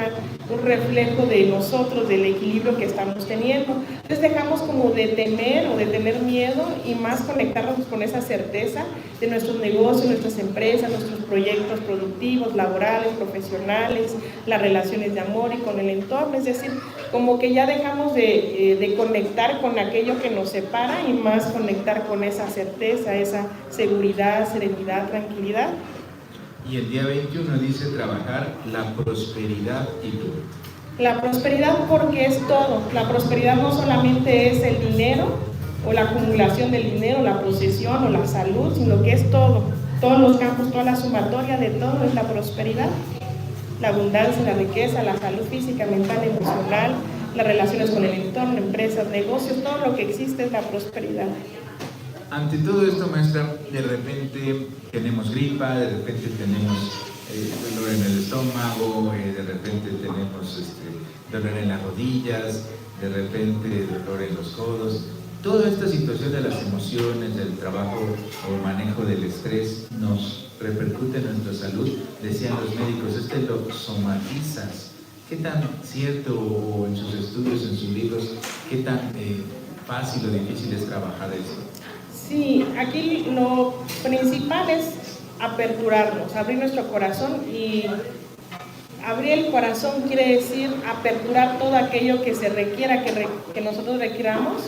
reflejo de nosotros, del equilibrio que estamos teniendo. Entonces dejamos como de temer o de tener miedo y más conectarnos con esa certeza de nuestros negocios, nuestras empresas, nuestros proyectos productivos, laborales, profesionales, las relaciones de amor y con el entorno. Es decir, como que ya dejamos de conectar con aquello que nos separa y más conectar con esa certeza, esa seguridad, serenidad, tranquilidad. Y el día 21 dice trabajar la prosperidad y tú. La prosperidad, porque es todo. La prosperidad no solamente es el dinero o la acumulación del dinero, la posesión o la salud, sino que es todo. Todos los campos, toda la sumatoria de todo es la prosperidad. La abundancia, la riqueza, la salud física, mental, emocional, las relaciones con el entorno, empresas, negocios, todo lo que existe es la prosperidad. Ante todo esto, maestra, de repente tenemos gripa, de repente tenemos dolor en el estómago, de repente tenemos dolor en las rodillas, de repente dolor en los codos. Toda esta situación de las emociones, del trabajo o manejo del estrés nos repercute en nuestra salud. Decían los médicos, lo somatizas. ¿Qué tan cierto, o en sus estudios, en sus libros, qué tan fácil o difícil es trabajar esto? Sí, aquí lo principal es aperturarnos, abrir nuestro corazón, y abrir el corazón quiere decir aperturar todo aquello que se requiera, que nosotros requiramos.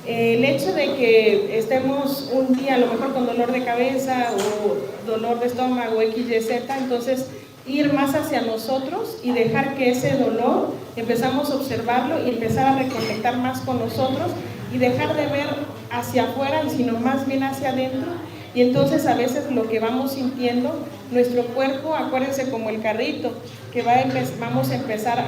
El hecho de que estemos un día a lo mejor con dolor de cabeza o dolor de estómago, XYZ, entonces ir más hacia nosotros y dejar que ese dolor empezamos a observarlo y empezar a reconectar más con nosotros y dejar de ver hacia afuera, sino más bien hacia adentro. Y entonces a veces lo que vamos sintiendo, nuestro cuerpo, acuérdense como el carrito, que va a empezar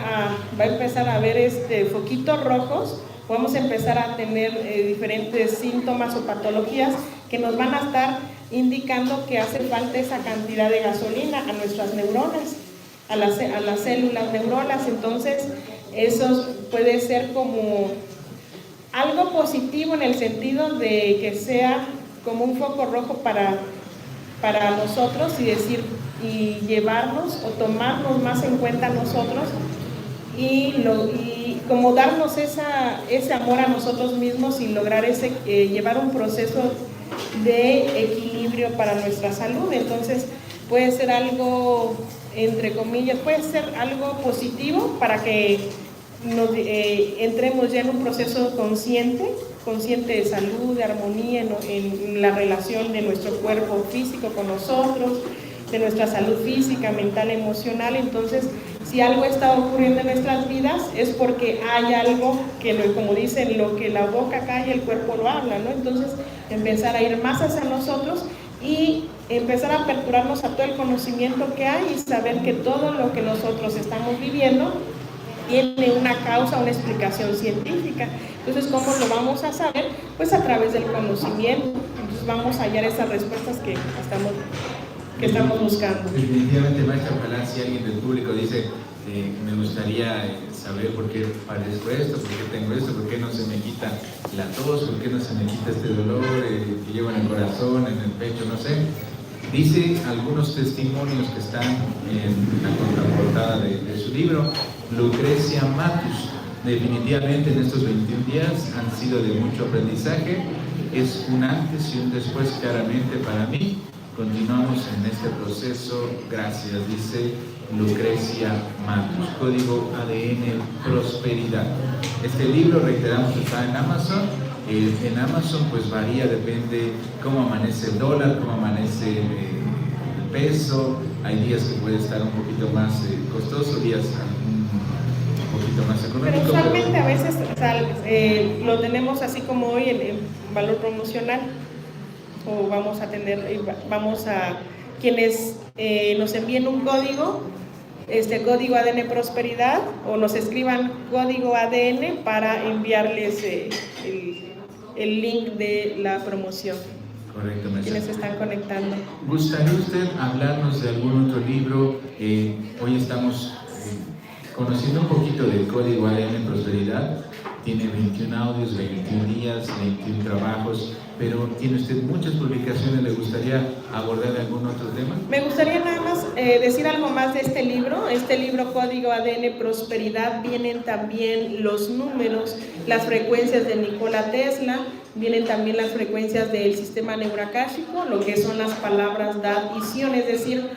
a ver foquitos rojos, vamos a empezar a tener diferentes síntomas o patologías que nos van a estar indicando que hace falta esa cantidad de gasolina a nuestras neuronas, a las células neuronales. Entonces eso puede ser como algo positivo en el sentido de que sea como un foco rojo para nosotros y llevarnos o tomarnos más en cuenta nosotros y como darnos ese amor a nosotros mismos y lograr llevar un proceso de equilibrio para nuestra salud. Entonces puede ser algo, entre comillas, puede ser algo positivo para que entremos ya en un proceso consciente de salud, de armonía en la relación de nuestro cuerpo físico con nosotros, de nuestra salud física, mental, emocional. Entonces, si algo está ocurriendo en nuestras vidas es porque hay algo que, como dicen, lo que la boca calla, el cuerpo lo habla, ¿no? Entonces, empezar a ir más hacia nosotros y empezar a aperturarnos a todo el conocimiento que hay y saber que todo lo que nosotros estamos viviendo tiene una causa, una explicación científica. Entonces, ¿cómo lo vamos a saber? Pues a través del conocimiento. Entonces vamos a hallar esas respuestas que estamos buscando. Definitivamente, maestra, ojalá si alguien del público dice, me gustaría saber por qué padezco esto, por qué tengo esto, por qué no se me quita la tos, por qué no se me quita este dolor que llevo en el corazón, en el pecho, no sé. Dice algunos testimonios que están en la contraportada de su libro. Lucrecia Matus, definitivamente en estos 21 días han sido de mucho aprendizaje, es un antes y un después claramente para mí. Continuamos en este proceso, gracias, dice Lucrecia Matus. Código ADN Prosperidad. Este libro, reiteramos, está en Amazon. En Amazon pues varía, depende cómo amanece el dólar, cómo amanece el peso. Hay días que puede estar un poquito más costoso, días un poquito más económico. Pero usualmente a veces lo tenemos así como hoy en valor promocional. O vamos a quienes nos envíen un código, código ADN Prosperidad, o nos escriban código ADN para enviarles el link de la promoción. Correcto, maestra. Quienes se están conectando. ¿Gustaría usted hablarnos de algún otro libro? Hoy estamos conociendo un poquito del código ADN Prosperidad. Tiene 21 audios, 21 días, 21 trabajos, pero tiene usted muchas publicaciones. ¿Le gustaría abordar algún otro tema? Me gustaría nada más decir algo más de este libro. Este libro, Código ADN Prosperidad, vienen también los números, las frecuencias de Nikola Tesla, vienen también las frecuencias del sistema neuroacáshico, lo que son las palabras Dad y Sion, es decir,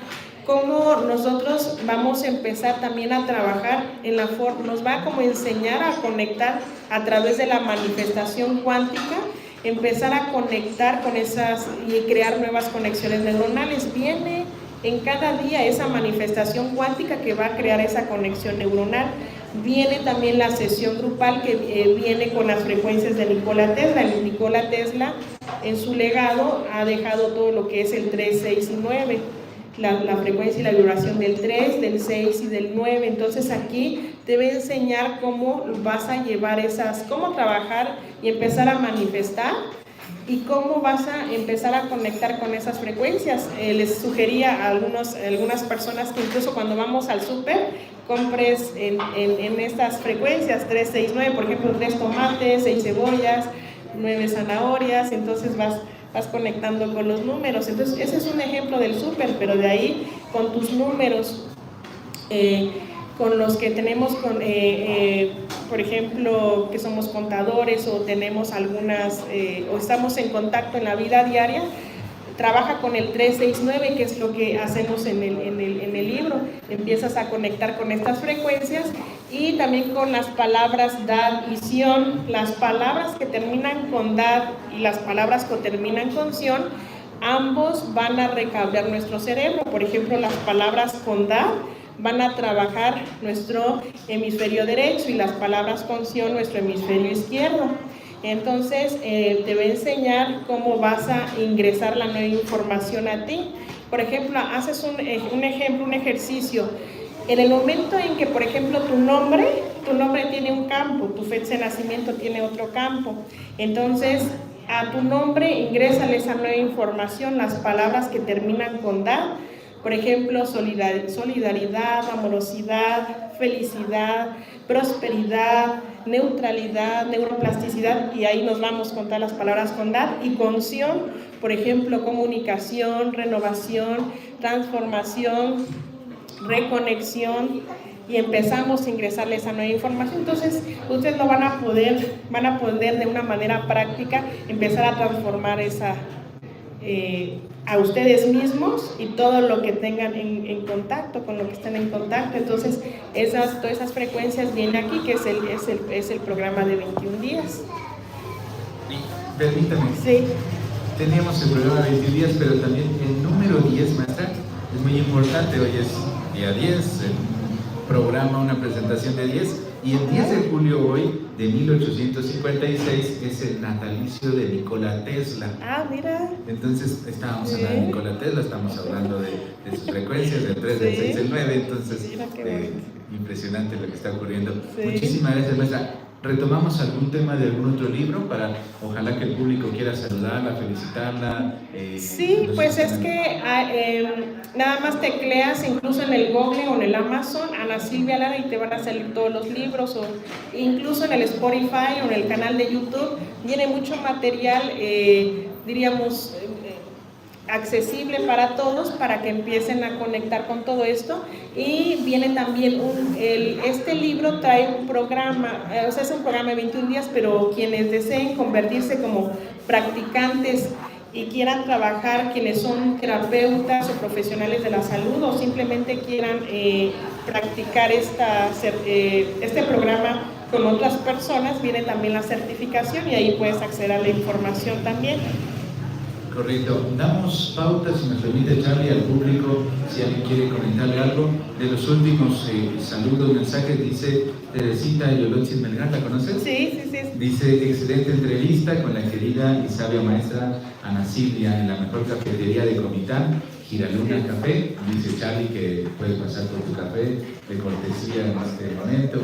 cómo nosotros vamos a empezar también a trabajar en la forma, nos va a como enseñar a conectar a través de la manifestación cuántica, empezar a conectar con esas y crear nuevas conexiones neuronales. Viene en cada día esa manifestación cuántica que va a crear esa conexión neuronal. Viene también la sesión grupal que viene con las frecuencias de Nikola Tesla. Nikola Tesla en su legado ha dejado todo lo que es el 3, 6 y 9. La frecuencia y la vibración del 3, del 6 y del 9. Entonces aquí te voy a enseñar cómo vas a llevar cómo trabajar y empezar a manifestar y cómo vas a empezar a conectar con esas frecuencias. Les sugería a algunas personas que incluso cuando vamos al súper compres en estas frecuencias 3, 6, 9, por ejemplo 3 tomates, 6 cebollas, 9 zanahorias, entonces vas conectando con los números. Entonces ese es un ejemplo del súper, pero de ahí con tus números, con los que tenemos, por ejemplo, que somos contadores o tenemos o estamos en contacto en la vida diaria, trabaja con el 369, que es lo que hacemos en el libro. Empiezas a conectar con estas frecuencias y también con las palabras Dad y Sion. Las palabras que terminan con Dad y las palabras que terminan con Sion ambos van a recablear nuestro cerebro. Por ejemplo, las palabras con da van a trabajar nuestro hemisferio derecho y las palabras con sion nuestro hemisferio izquierdo. Entonces, te va a enseñar cómo vas a ingresar la nueva información a ti. Por ejemplo, haces un ejercicio. En el momento en que, por ejemplo, tu nombre tiene un campo, tu fecha de nacimiento tiene otro campo. Entonces, a tu nombre ingrésale esa nueva información, las palabras que terminan con da. Por ejemplo, solidaridad, amorosidad, felicidad, prosperidad, neutralidad, neuroplasticidad, y ahí nos vamos con todas las palabras con da. Y con sion, por ejemplo, comunicación, renovación, transformación, reconexión, y empezamos a ingresarle esa nueva información. Entonces, ustedes lo van a poder de una manera práctica empezar a transformar a ustedes mismos y todo lo que tengan en contacto, con lo que estén en contacto. Entonces, todas esas frecuencias vienen aquí, que es el programa de 21 días. Permítame. Sí. Teníamos el programa de 21 días, pero también el número 10, maestra, es muy importante. Hoy es día 10, un programa, una presentación de 10, y el 10 de julio hoy, de 1856, es el natalicio de Nikola Tesla. Ah, mira. Entonces, estábamos hablando de Nikola Tesla, estamos hablando de sus frecuencias, del 3, del 6, del 9, entonces, impresionante lo que está ocurriendo. Sí. Muchísimas gracias, maestra. ¿Retomamos algún tema de algún otro libro para, ojalá que el público quiera saludarla, felicitarla? Sí, pues es que nada más tecleas incluso en el Google o en el Amazon Ana Silvia Lara y te van a salir todos los libros, o incluso en el Spotify o en el canal de YouTube viene mucho material, diríamos, accesible para todos, para que empiecen a conectar con todo esto. Y viene también este libro trae un programa, o sea, es un programa de 21 días, pero quienes deseen convertirse como practicantes y quieran trabajar, quienes son terapeutas o profesionales de la salud, o simplemente quieran practicar este programa con otras personas, viene también la certificación y ahí puedes acceder a la información también. Correcto. Damos pautas, si nos permite, Charlie, al público, si alguien quiere comentarle algo. De los últimos saludos, mensajes, dice Teresita Yolotzin Melgar, ¿la conoces? Sí. Dice, excelente entrevista con la querida y sabia maestra Ana Silvia en la mejor cafetería de Comitán, Giraluna Café. Dice Charlie que puedes pasar por tu café de cortesía en este momento.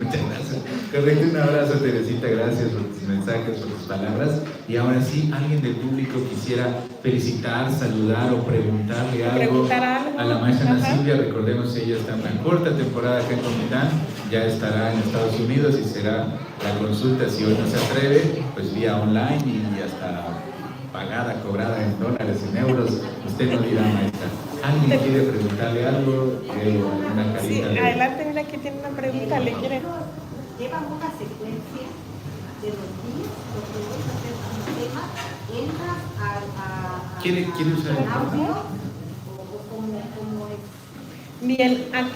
Muchas gracias. Correcto, un abrazo, Teresita, gracias por tus mensajes, por tus palabras. Y ahora sí, alguien del público quisiera felicitar, saludar o preguntarle algo a la maestra Ana Silvia. Recordemos que ella está en una corta temporada acá en Comitán, ya estará en Estados Unidos y será la consulta, si hoy no se atreve, pues vía online y hasta pagada, cobrada en dólares, en euros. Usted no dirá, maestra. ¿Alguien quiere preguntarle algo? Una carita. Sí, adelante, mira, aquí tiene una pregunta, ¿le quiere? Llevan una secuencia de los días, los que voy a hacer un tema, entras a ¿Quiere usar el audio o cómo es? Bien, aquí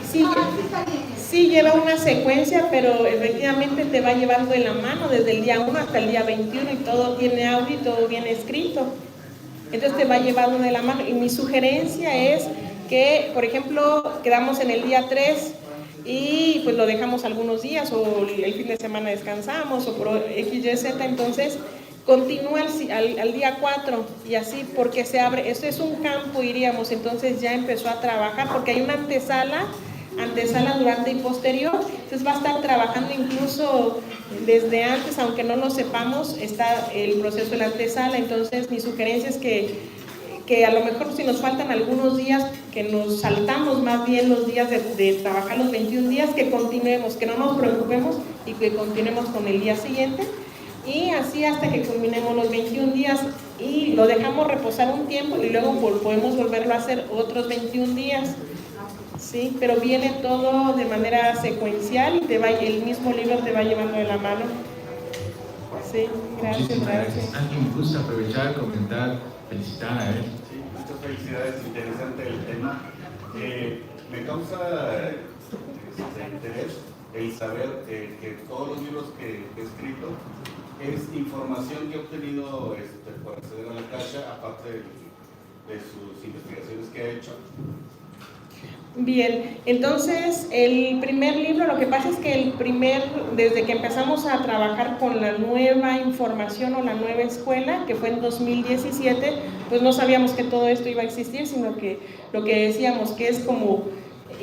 sí lleva una secuencia, pero efectivamente te va llevando de la mano desde el día 1 hasta el día 21 y todo tiene audio y todo viene escrito. Entonces te va llevando de la mano, y mi sugerencia es que, por ejemplo, quedamos en el día 3 y pues lo dejamos algunos días, o el fin de semana descansamos, o por X, Y, Z, entonces continúa al día 4 y así, porque se abre, esto es un campo, diríamos, entonces ya empezó a trabajar, porque hay una antesala durante y posterior, entonces va a estar trabajando incluso desde antes, aunque no lo sepamos, está el proceso de la antesala. Entonces mi sugerencia es que a lo mejor si nos faltan algunos días, que nos saltamos más bien los días de trabajar los 21 días, que continuemos, que no nos preocupemos y que continuemos con el día siguiente, y así hasta que culminemos los 21 días y lo dejamos reposar un tiempo y luego podemos volverlo a hacer otros 21 días. Sí, pero viene todo de manera secuencial y el mismo libro te va llevando de la mano. Sí, gracias. ¿Alguien gusta aprovechar, comentar, felicitar? A ver. Sí, muchas felicidades, interesante el tema. Me causa interés el saber que todos los libros que he escrito es información que he obtenido por acceder a la Caixa, aparte de sus investigaciones que ha hecho. Bien, entonces el primer libro, lo que pasa es que desde que empezamos a trabajar con la nueva información o la nueva escuela, que fue en 2017, pues no sabíamos que todo esto iba a existir, sino que lo que decíamos que es como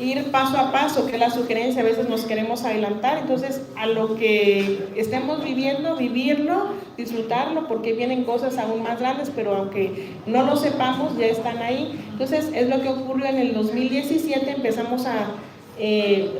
ir paso a paso, que es la sugerencia, a veces nos queremos adelantar, entonces a lo que estemos viviendo, vivirlo, disfrutarlo, porque vienen cosas aún más grandes, pero aunque no lo sepamos, ya están ahí. Entonces es lo que ocurrió en el 2017, empezamos a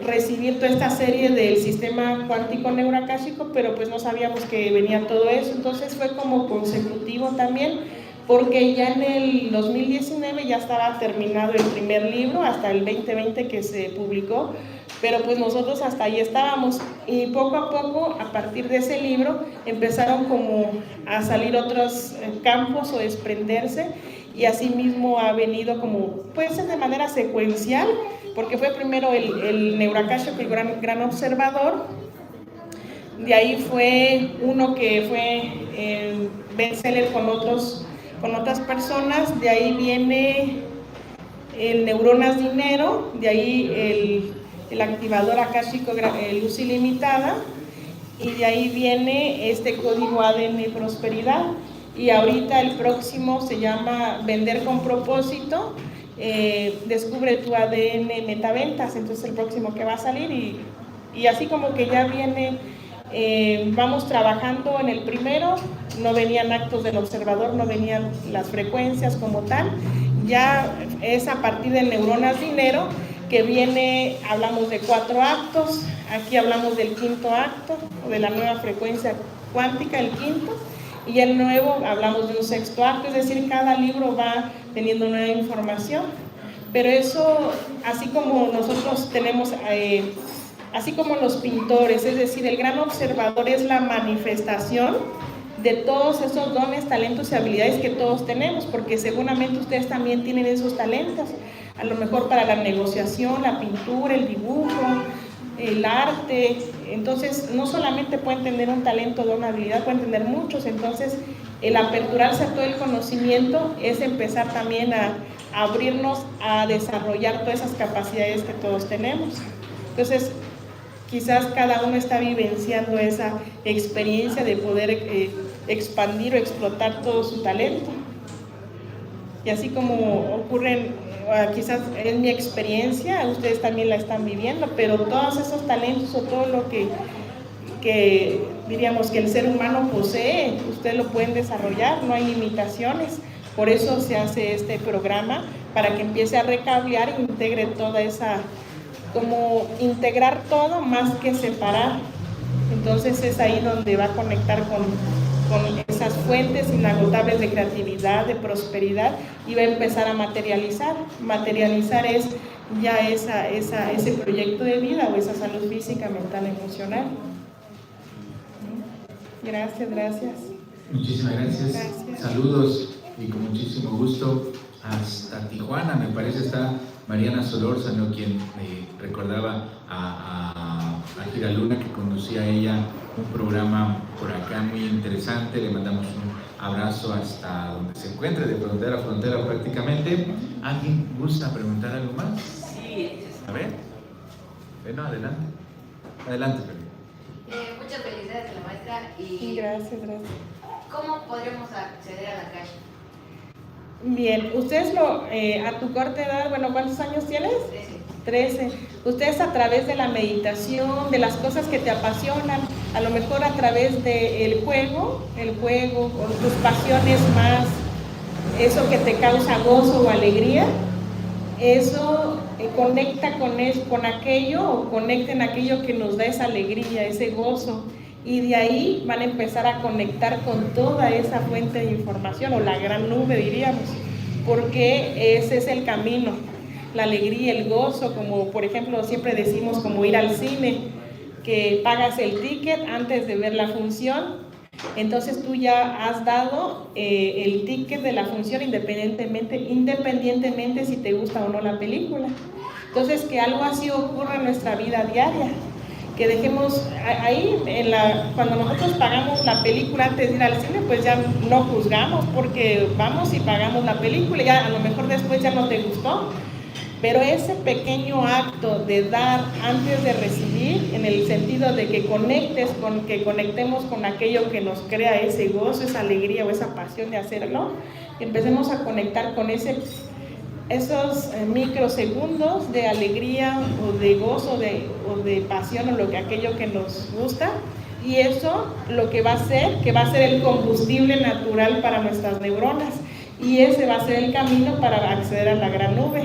recibir toda esta serie del sistema cuántico neuroacásico, pero pues no sabíamos que venía todo eso, entonces fue como consecutivo también, porque ya en el 2019 ya estaba terminado el primer libro, hasta el 2020 que se publicó, pero pues nosotros hasta ahí estábamos, y poco a poco, a partir de ese libro, empezaron como a salir otros campos o desprenderse, y así mismo ha venido como, pues de manera secuencial, porque fue primero el neuroacásico, el gran observador, de ahí fue uno que fue bestseller con otras personas, de ahí viene el Neuronas Dinero, de ahí el activador akáshico Luz Ilimitada, y de ahí viene este código ADN Prosperidad, y ahorita el próximo se llama Vender con Propósito, Descubre tu ADN Metaventas, entonces el próximo que va a salir, y así como que ya viene. Vamos trabajando en el primero, no venían actos del observador, no venían las frecuencias como tal, ya es a partir de Neuronas Dinero que viene, hablamos de 4 actos, aquí hablamos del 5.º acto, o de la nueva frecuencia cuántica, el 5.º, y el nuevo hablamos de un 6.º acto, es decir, cada libro va teniendo nueva información, pero eso, así como nosotros tenemos... así como los pintores, es decir, el gran observador es la manifestación de todos esos dones, talentos y habilidades que todos tenemos, porque seguramente ustedes también tienen esos talentos, a lo mejor para la negociación, la pintura, el dibujo, el arte, entonces no solamente pueden tener un talento o una habilidad, pueden tener muchos, entonces el aperturarse a todo el conocimiento es empezar también a abrirnos a desarrollar todas esas capacidades que todos tenemos. Entonces, quizás cada uno está vivenciando esa experiencia de poder expandir o explotar todo su talento. Y así como ocurren, quizás es mi experiencia, ustedes también la están viviendo, pero todos esos talentos o todo lo que diríamos que el ser humano posee, ustedes lo pueden desarrollar, no hay limitaciones. Por eso se hace este programa, para que empiece a recablear e integre toda esa... como integrar todo más que separar. Entonces es ahí donde va a conectar con esas fuentes inagotables de creatividad, de prosperidad, y va a empezar a materializar. Materializar es ya ese proyecto de vida o esa salud física, mental, emocional. Gracias. Muchísimas gracias. Saludos y con muchísimo gusto hasta Tijuana, me parece, está Mariana Solórzano, quien recordaba a Giraluna, que conducía a ella un programa por acá muy interesante. Le mandamos un abrazo hasta donde se encuentre, de frontera a frontera prácticamente. ¿Alguien gusta preguntar algo más? Sí. A ver. Bueno, adelante. Adelante, Felipe. Muchas felicidades a la maestra. Y Gracias. ¿cómo podríamos acceder a la calle? Bien, ustedes a tu corta edad, bueno, ¿cuántos años tienes? 13. Ustedes a través de la meditación, de las cosas que te apasionan, a lo mejor a través del juego, con tus pasiones más, eso que te causa gozo o alegría, eso conecta con aquello, o conecten aquello que nos da esa alegría, ese gozo, y de ahí van a empezar a conectar con toda esa fuente de información, o la gran nube diríamos, porque ese es el camino, la alegría, el gozo, como por ejemplo siempre decimos, como ir al cine, que pagas el ticket antes de ver la función, entonces tú ya has dado el ticket de la función independientemente si te gusta o no la película. Entonces, que algo así ocurra en nuestra vida diaria, que dejemos ahí, cuando nosotros pagamos la película antes de ir al cine, pues ya no juzgamos, porque vamos y pagamos la película, ya a lo mejor después ya no te gustó, pero ese pequeño acto de dar antes de recibir, en el sentido de que conectemos con aquello que nos crea ese gozo, esa alegría o esa pasión de hacerlo, empecemos a conectar con esos microsegundos de alegría o de gozo o de pasión o aquello que nos gusta, y eso lo que va a ser el combustible natural para nuestras neuronas, y ese va a ser el camino para acceder a la gran nube.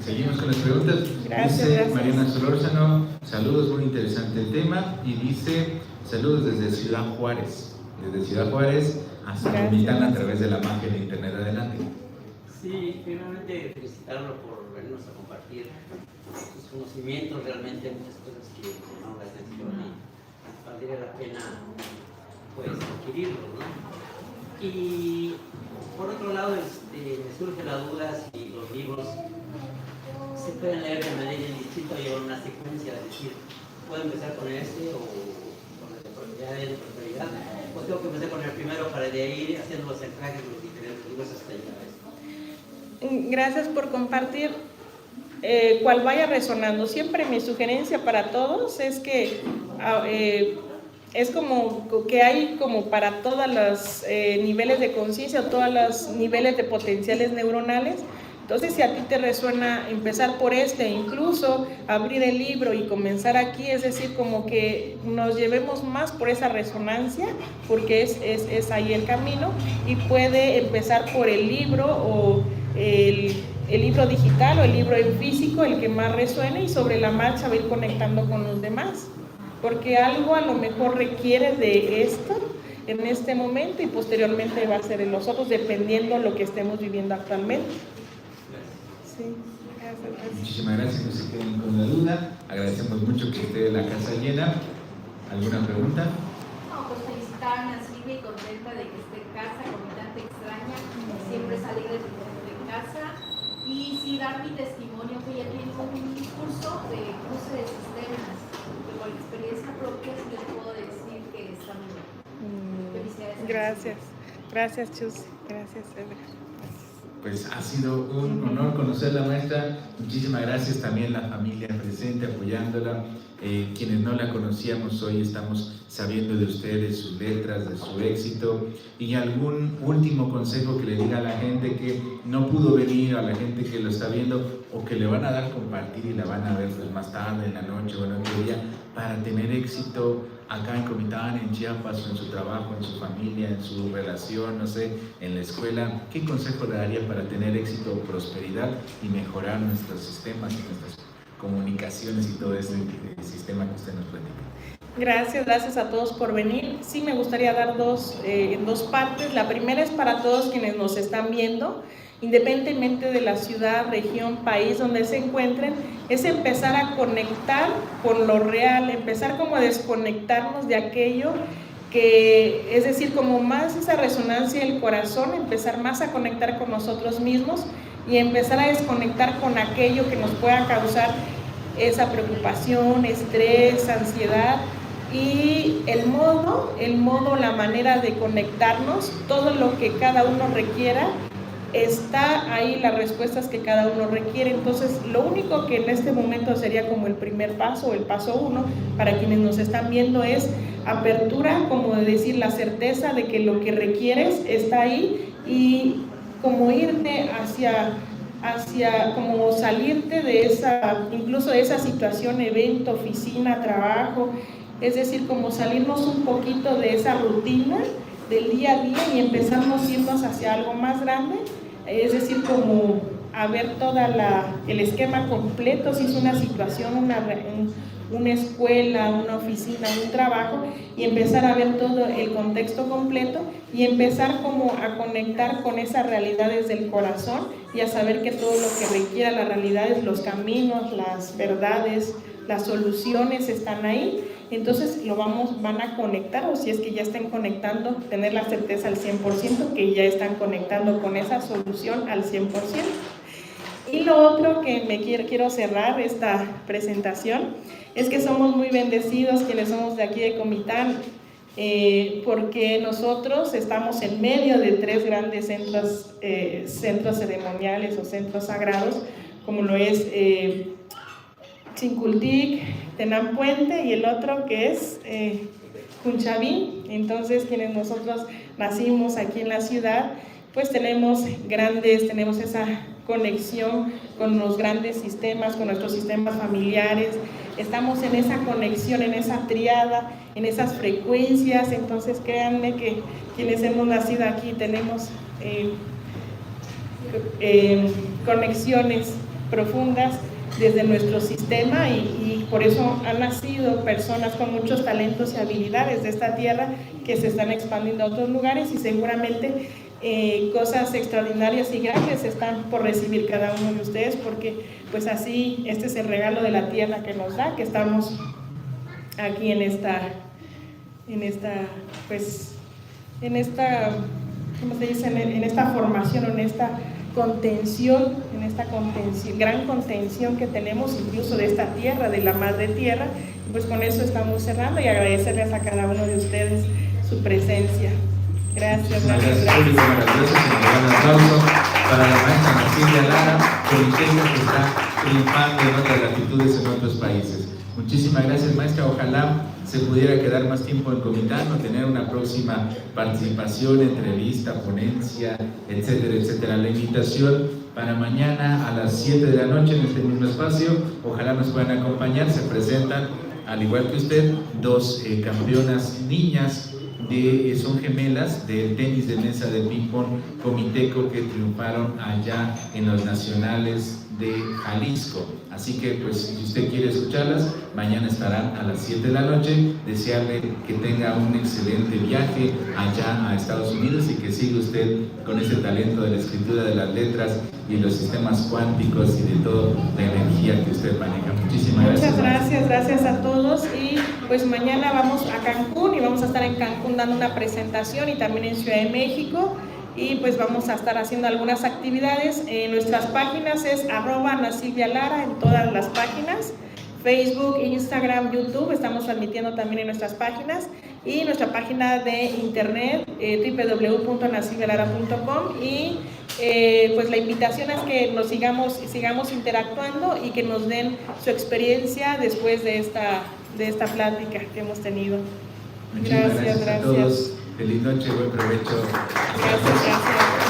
Seguimos con las preguntas. Dice Mariana Solórzano, saludos, muy interesante el tema, y dice, saludos desde Ciudad Juárez. Desde Ciudad Juárez hasta Comitán a través de la magia de internet. Adelante. Sí, primeramente felicitarlo por venirnos a compartir sus conocimientos, realmente muchas cosas que me llamaron la atención y valdría la pena pues adquirirlos, ¿no? Y por otro lado me surge la duda si los libros se pueden leer de manera indistinta o llevar una secuencia, es decir, ¿puedo empezar con este o con el de probabilidades de prosperidad? ¿O tengo que empezar con el primero para de ahí ir haciendo los encajes de los diferentes libros hasta llegar a esto? Gracias por compartir. Cual vaya resonando. Siempre mi sugerencia para todos es que es como que hay como para todos los niveles de conciencia, todos los niveles de potenciales neuronales. Entonces, si a ti te resuena empezar por incluso abrir el libro y comenzar aquí, es decir, como que nos llevemos más por esa resonancia, porque es ahí el camino, y puede empezar por el libro o el libro digital o el libro en físico, el que más resuene, y sobre la marcha va a ir conectando con los demás, porque algo a lo mejor requiere de esto en este momento y posteriormente va a ser en los otros, dependiendo lo que estemos viviendo actualmente. Sí, gracias. Muchísimas gracias, no se queden con la duda. Agradecemos mucho que esté la casa llena. ¿Alguna pregunta? No, pues felicitar a Ana Silvia y contenta de que esté en casa, Comitán te extraña, siempre es alegre de casa. Y sí, dar mi testimonio, que ya tiene un curso de cruce de sistemas, que por experiencia propia sí les puedo decir que está muy bien. Felicidades. Gracias Chus, gracias Edgar. Pues ha sido un honor conocer a la maestra. Muchísimas gracias también la familia presente apoyándola. Quienes no la conocíamos hoy estamos sabiendo de ustedes, sus letras, de su éxito. Y algún último consejo que le diga a la gente que no pudo venir, a la gente que lo está viendo o que le van a dar compartir y la van a ver pues, más tarde, en la noche o en otro día, para tener éxito acá en Comitán, en Chiapas, o en su trabajo, en su familia, en su relación, no sé, en la escuela. ¿Qué consejo le daría para tener éxito, prosperidad y mejorar nuestros sistemas y nuestras comunicaciones y todo ese sistema que usted nos platica? Gracias a todos por venir. Sí, me gustaría dar en dos partes. La primera es para todos quienes nos están viendo, independientemente de la ciudad, región, país donde se encuentren, es empezar a conectar con lo real, empezar como a desconectarnos de aquello que, es decir, como más esa resonancia del corazón, empezar más a conectar con nosotros mismos y empezar a desconectar con aquello que nos pueda causar esa preocupación, estrés, ansiedad, y el modo, la manera de conectarnos, todo lo que cada uno requiera, está ahí las respuestas que cada uno requiere. Entonces, lo único que en este momento sería como el primer paso, o el paso 1, para quienes nos están viendo, es apertura, como de decir, la certeza de que lo que requieres está ahí, y como irte hacia como salirte de incluso de esa situación, evento, oficina, trabajo, es decir, como salirnos un poquito de esa rutina del día a día y empezarnos a irnos hacia algo más grande, es decir, como a ver el esquema completo, si es una situación, una escuela, una oficina, un trabajo, y empezar a ver todo el contexto completo y empezar como a conectar con esas realidades del corazón y a saber que todo lo que requiera las realidades, los caminos, las verdades, las soluciones están ahí. Entonces van a conectar, o si es que ya estén conectando, tener la certeza al 100% que ya están conectando con esa solución al 100%. Y lo otro que quiero cerrar esta presentación es que somos muy bendecidos quienes somos de aquí de Comitán, porque nosotros estamos en medio de 3 grandes centros ceremoniales o centros sagrados, como lo es Chincultic, Tenampuente y el otro que es Cunchaví. Entonces, quienes nosotros nacimos aquí en la ciudad, pues tenemos esa conexión con los grandes sistemas, con nuestros sistemas familiares, estamos en esa conexión, en esa triada, en esas frecuencias. Entonces créanme que quienes hemos nacido aquí tenemos conexiones profundas desde nuestro sistema y por eso han nacido personas con muchos talentos y habilidades de esta tierra que se están expandiendo a otros lugares y seguramente cosas extraordinarias y grandes están por recibir cada uno de ustedes, porque pues así este es el regalo de la tierra que nos da, que estamos aquí en esta ¿cómo se dice? En esta formación, en esta gran contención que tenemos incluso de esta tierra, de la madre tierra. Pues con eso estamos cerrando y agradecerles a cada uno de ustedes su presencia. Gracias. Gracias. Maravilloso, un aplauso para la maestra Silvia Lara, comiteta que está triunfando en otras latitudes en otros países. Muchísimas gracias, maestra. Ojalá se pudiera quedar más tiempo en Comitán o tener una próxima participación, entrevista, ponencia, etcétera, etcétera. La invitación para mañana a las 7 de la noche en este mismo espacio. Ojalá nos puedan acompañar. Se presentan, al igual que usted, 2 campeonas niñas. Son gemelas del tenis de mesa de ping-pong comiteco que triunfaron allá en los nacionales de Jalisco. Así que pues si usted quiere escucharlas, mañana estarán a las 7 de la noche. Desearle que tenga un excelente viaje allá a Estados Unidos y que siga usted con ese talento de la escritura de las letras y los sistemas cuánticos y de toda la energía que usted maneja. Muchísimas gracias. Muchas gracias a todos y pues mañana vamos a Cancún y vamos a estar en Cancún dando una presentación y también en Ciudad de México. Y pues vamos a estar haciendo algunas actividades. En nuestras páginas es @AnaSilviaLara en todas las páginas, Facebook, Instagram, YouTube, estamos transmitiendo también en nuestras páginas y nuestra página de internet www.anasilvialara.com y pues la invitación es que nos sigamos interactuando y que nos den su experiencia después de esta plática que hemos tenido. Muchísimas gracias a todos. Feliz noche, buen provecho. Gracias.